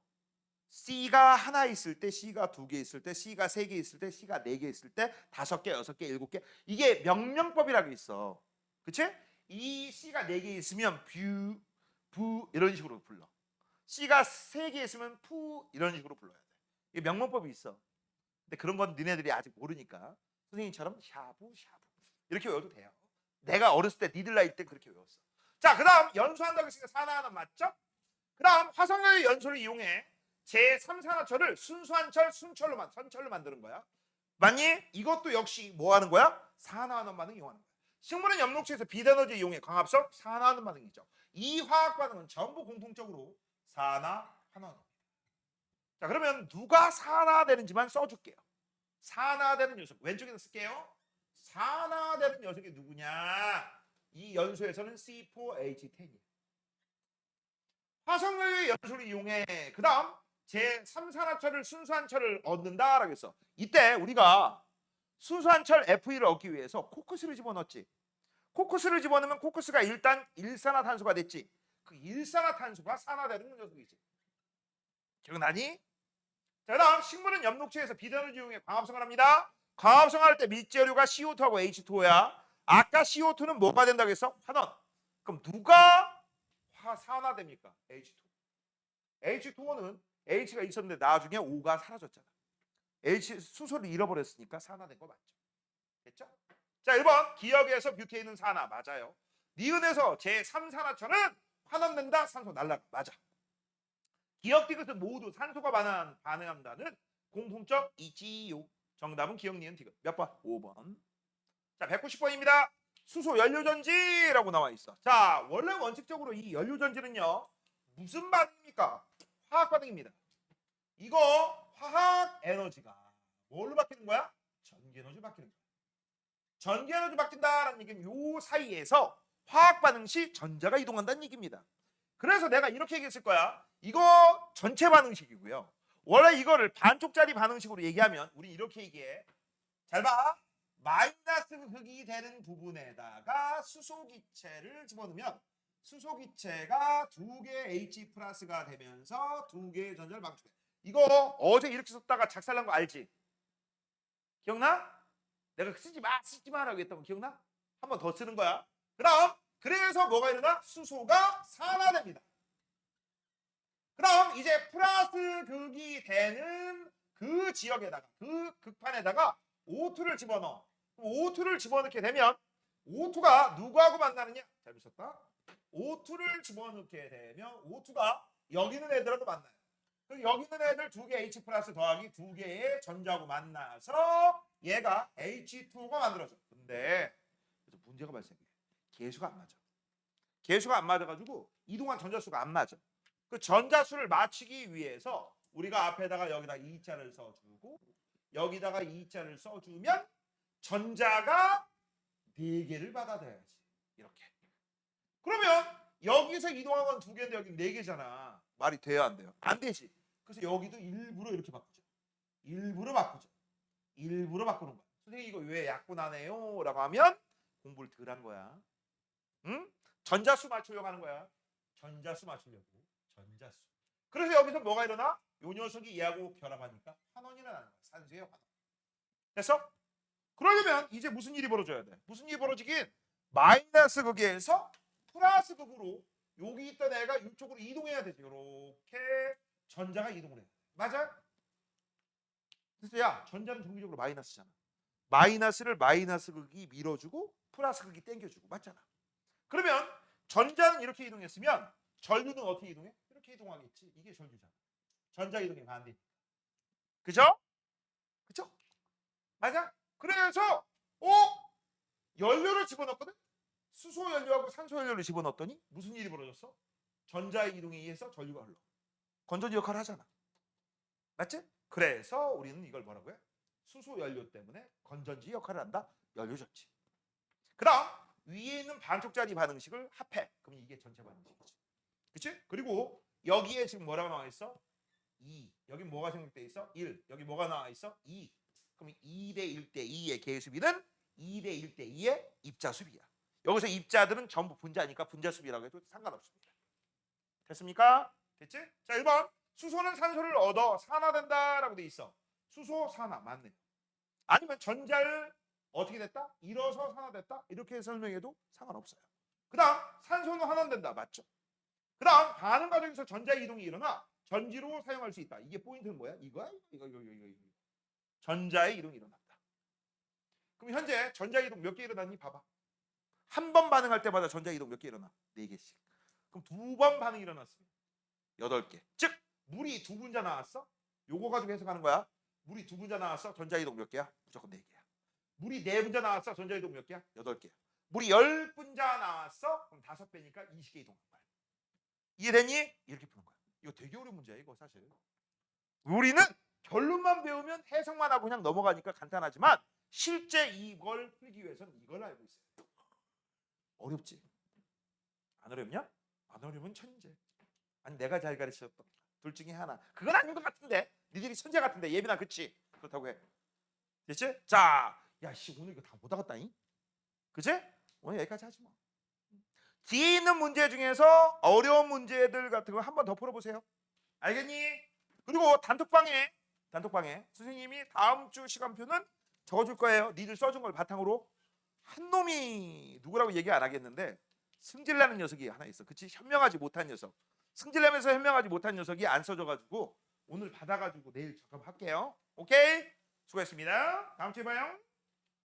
C가 하나 있을 때, C가 2개 있을 때, C가 3개 있을 때, C가 4개 있을 때, 5개, 6개, 7개. 이게 명명법이라고 있어. 그치? 이 C가 4개 있으면 부 이런 식으로 불러. C가 3개 있으면 푸 이런 식으로 불러야 돼. 이게 명명법이 있어. 근데 그런 건 니네들이 아직 모르니까 선생님처럼 샤브샤브 이렇게 외워도 돼요. 내가 어렸을 때 니들 나이 때 그렇게 외웠어. 자, 그 다음 연소한다고 했으니까 산화하는 맞죠? 그 다음 화석연의 연소를 이용해 제3산화철을 순수한 철, 선철로 만드는 거야. 맞니? 이것도 역시 뭐 하는 거야? 산화하는 반응 이용하는 거야. 식물은 엽록체에서 비단어제 이용해 광합성 산화하는 반응이죠. 이 화학 반응은 전부 공통적으로 산화하는 겁니다. 자, 그러면 누가 산화되는지만 써줄게요. 산화되는 녀석 왼쪽에서 쓸게요. 산화되는 녀석이 누구냐? 이 연소에서는 C4H10이에요. 화석연의 연소를 이용해 그 다음 제3산화철을 순수한 철을 얻는다라고 했어. 이때 우리가 순수한 철 Fe 를 얻기 위해서 코크스를 집어넣었지. 코크스를 집어넣으면 코크스가 일단 일산화탄소가 됐지. 그 일산화탄소가 산화되는 녀석이지. 기억나니? 자, 그다음 식물은 엽록체에서 비단을 이용해 광합성을 합니다. 광합성할 때 밑재료가 CO2하고 H2O야. 아까 CO2는 뭐가 된다고 했어? 환원. 그럼 누가 산화됩니까? H2O. H2O는 H가 있었는데 나중에 O가 사라졌잖아. 수소를 잃어버렸으니까 산화된 거 맞죠? 됐죠? 자, 1번 기역에서 뷰테인은 산화 맞아요. 니은에서 제3산화철은 환원된다. 산소 날라가 맞아. 기역 디귿은 모두 산소가 반응한다는 공통점 이지요. 정답은 기역 니은 디귿. 몇 번? 5번. 자, 190번입니다. 수소 연료전지라고 나와 있어. 자, 원래 원칙적으로 이 연료전지는요 무슨 반응입니까? 화학 반응입니다. 이거 화학 에너지가 뭘로 바뀌는 거야? 전기 에너지 바뀌는 거야. 전기 에너지 바뀐다라는 얘기는 요 사이에서 화학 반응 시 전자가 이동한다는 얘기입니다. 그래서 내가 이렇게 얘기했을 거야. 이거 전체 반응식이고요. 원래 이거를 반쪽짜리 반응식으로 얘기하면 우리 이렇게 얘기해. 잘 봐. 마이너스 극이 되는 부분에다가 수소기체를 집어넣으면 수소기체가 2개 H 플러스가 되면서 2개의 전자를 방출해. 이거 어제 이렇게 썼다가 작살난 거 알지? 기억나? 내가 쓰지 마라고 했던 거 기억나? 한 번 더 쓰는 거야. 그럼 그래서 뭐가 일어나? 수소가 산화됩니다. 그럼 이제 플러스 극이 되는 그 지역에다가 그 극판에다가 O2를 집어넣어. O2를 집어넣게 되면 O2가 누구하고 만나느냐? 잘못 썼다. O2를 집어넣게 되면 O2가 여기 있는 애들하고 만나요. 그럼 여기 있는 애들 2개 H 플러스 더하기 2개의 전자하고 만나서 얘가 H2가 만들어져. 근데 그래서 문제가 발생해. 계수가 안 맞아. 계수가 안 맞아가지고 이동한 전자수가 안 맞아. 그 전자수를 맞추기 위해서 우리가 앞에다가 여기다 2자를 써주고 여기다가 2자를 써주면 전자가 4개를 받아들여야지. 이렇게. 그러면 여기서 이동한 건 2개인데 여기는 4개잖아. 말이 돼요 안 돼요? 안 되지. 그래서 여기도 일부러 이렇게 바꾸죠. 일부러 바꾸죠. 일부러 바꾸는 거야. 선생님 이거 왜 약분하네요? 라고 하면 공부를 덜 한 거야. 응? 전자수 맞추려고 하는 거야. 전자수 맞추려고. 전자수. 그래서 여기서 뭐가 일어나? 요 녀석이 얘하고 결합하니까 환원이 일어나는 거야. 산소의 환원. 됐어? 그러려면 이제 무슨 일이 벌어져야 돼? 무슨 일이 벌어지긴? 마이너스 극에서 플러스 극으로 여기 있던 애가 이쪽으로 이동해야 되지. 이렇게 전자가 이동을 해. 맞아? 그래서 야 전자는 정기적으로 마이너스잖아. 마이너스를 마이너스 극이 밀어주고 플러스 극이 땡겨주고 맞잖아. 그러면 전자는 이렇게 이동했으면 전류는 어떻게 이동해? 이렇게 이동하겠지. 이게 전류잖아. 전자 이동의 반대. 그죠? 그죠? 맞아? 그래서 연료를 집어넣거든? 수소 연료하고 산소 연료를 집어넣었더니 무슨 일이 벌어졌어? 전자의 이동에 의해서 전류가 흘러. 건전지 역할을 하잖아. 맞지? 그래서 우리는 이걸 뭐라고 해? 수소 연료 때문에 건전지 역할을 한다. 연료전지. 그다음 위에 있는 반쪽짜리 반응식을 합해. 그럼 이게 전체 반응식이지. 그치? 그리고 여기에 지금 뭐라고 나와 있어? 2. 여기 뭐가 생략돼 있어? 1. 여기 뭐가 나와 있어? 2. 그럼 2대 1대 2의 계수비는 2대 1대 2의 입자수비야. 여기서 입자들은 전부 분자니까 분자수비라고 해도 상관없습니다. 됐습니까? 됐지? 자, 1번. 수소는 산소를 얻어 산화된다라고 돼 있어. 수소 산화 맞네. 아니면 전자를 어떻게 됐다? 잃어서 산화됐다? 이렇게 설명해도 상관없어요. 그 다음 산소는 환원된다. 맞죠? 그 다음 반응 과정에서 전자 이동이 일어나 전지로 사용할 수 있다. 이게 포인트는 뭐야? 이거야? 이거. 전자의 이동이 일어난다. 그럼 현재 전자 이동 몇 개 일어났니? 봐봐. 한 번 반응할 때마다 전자 이동 몇 개 일어나? 4개씩. 그럼 2번 반응이 일어났으면 8개. 즉 물이 2분자 나왔어? 요거 가지고 해석하는 거야. 물이 2분자 나왔어? 전자 이동 몇 개야? 무조건 4개야. 물이 4분자 나왔어? 전자 이동 몇 개야? 8개야. 물이 10분자 나왔어? 그럼 5배니까 20개 이동한 거야. 이해됐니? 이렇게 푸는 거야. 이거 되게 어려운 문제야 이거 사실. 우리는 결론만 배우면 해석만 하고 그냥 넘어가니까 간단하지만 실제 이걸 풀기 위해서는 이걸 알고 있어요. 어렵지? 안 어렵냐? 안 어려우면 천재. 아니 내가 잘 가르쳤던 둘 중에 하나. 그건 아닌 것 같은데. 니들이 천재 같은데 예빈아 그치? 그렇다고 해. 됐지? 자, 야씨 오늘 이거 다 못 하겠다잉? 그치? 오늘 여기까지 하지 뭐. 뒤에 있는 문제 중에서 어려운 문제들 같은 거 한 번 더 풀어보세요. 알겠니? 그리고 단톡방에 선생님이 다음 주 시간표는 적어줄 거예요. 니들 써준 걸 바탕으로. 한 놈이 누구라고 얘기 안 하겠는데 승질나는 녀석이 하나 있어. 그치? 현명하지 못한 녀석. 승질내면서 현명하지 못한 녀석이 안 써줘가지고 오늘 받아가지고 내일 작업할게요. 오케이? 수고했습니다. 다음 주에 봐요.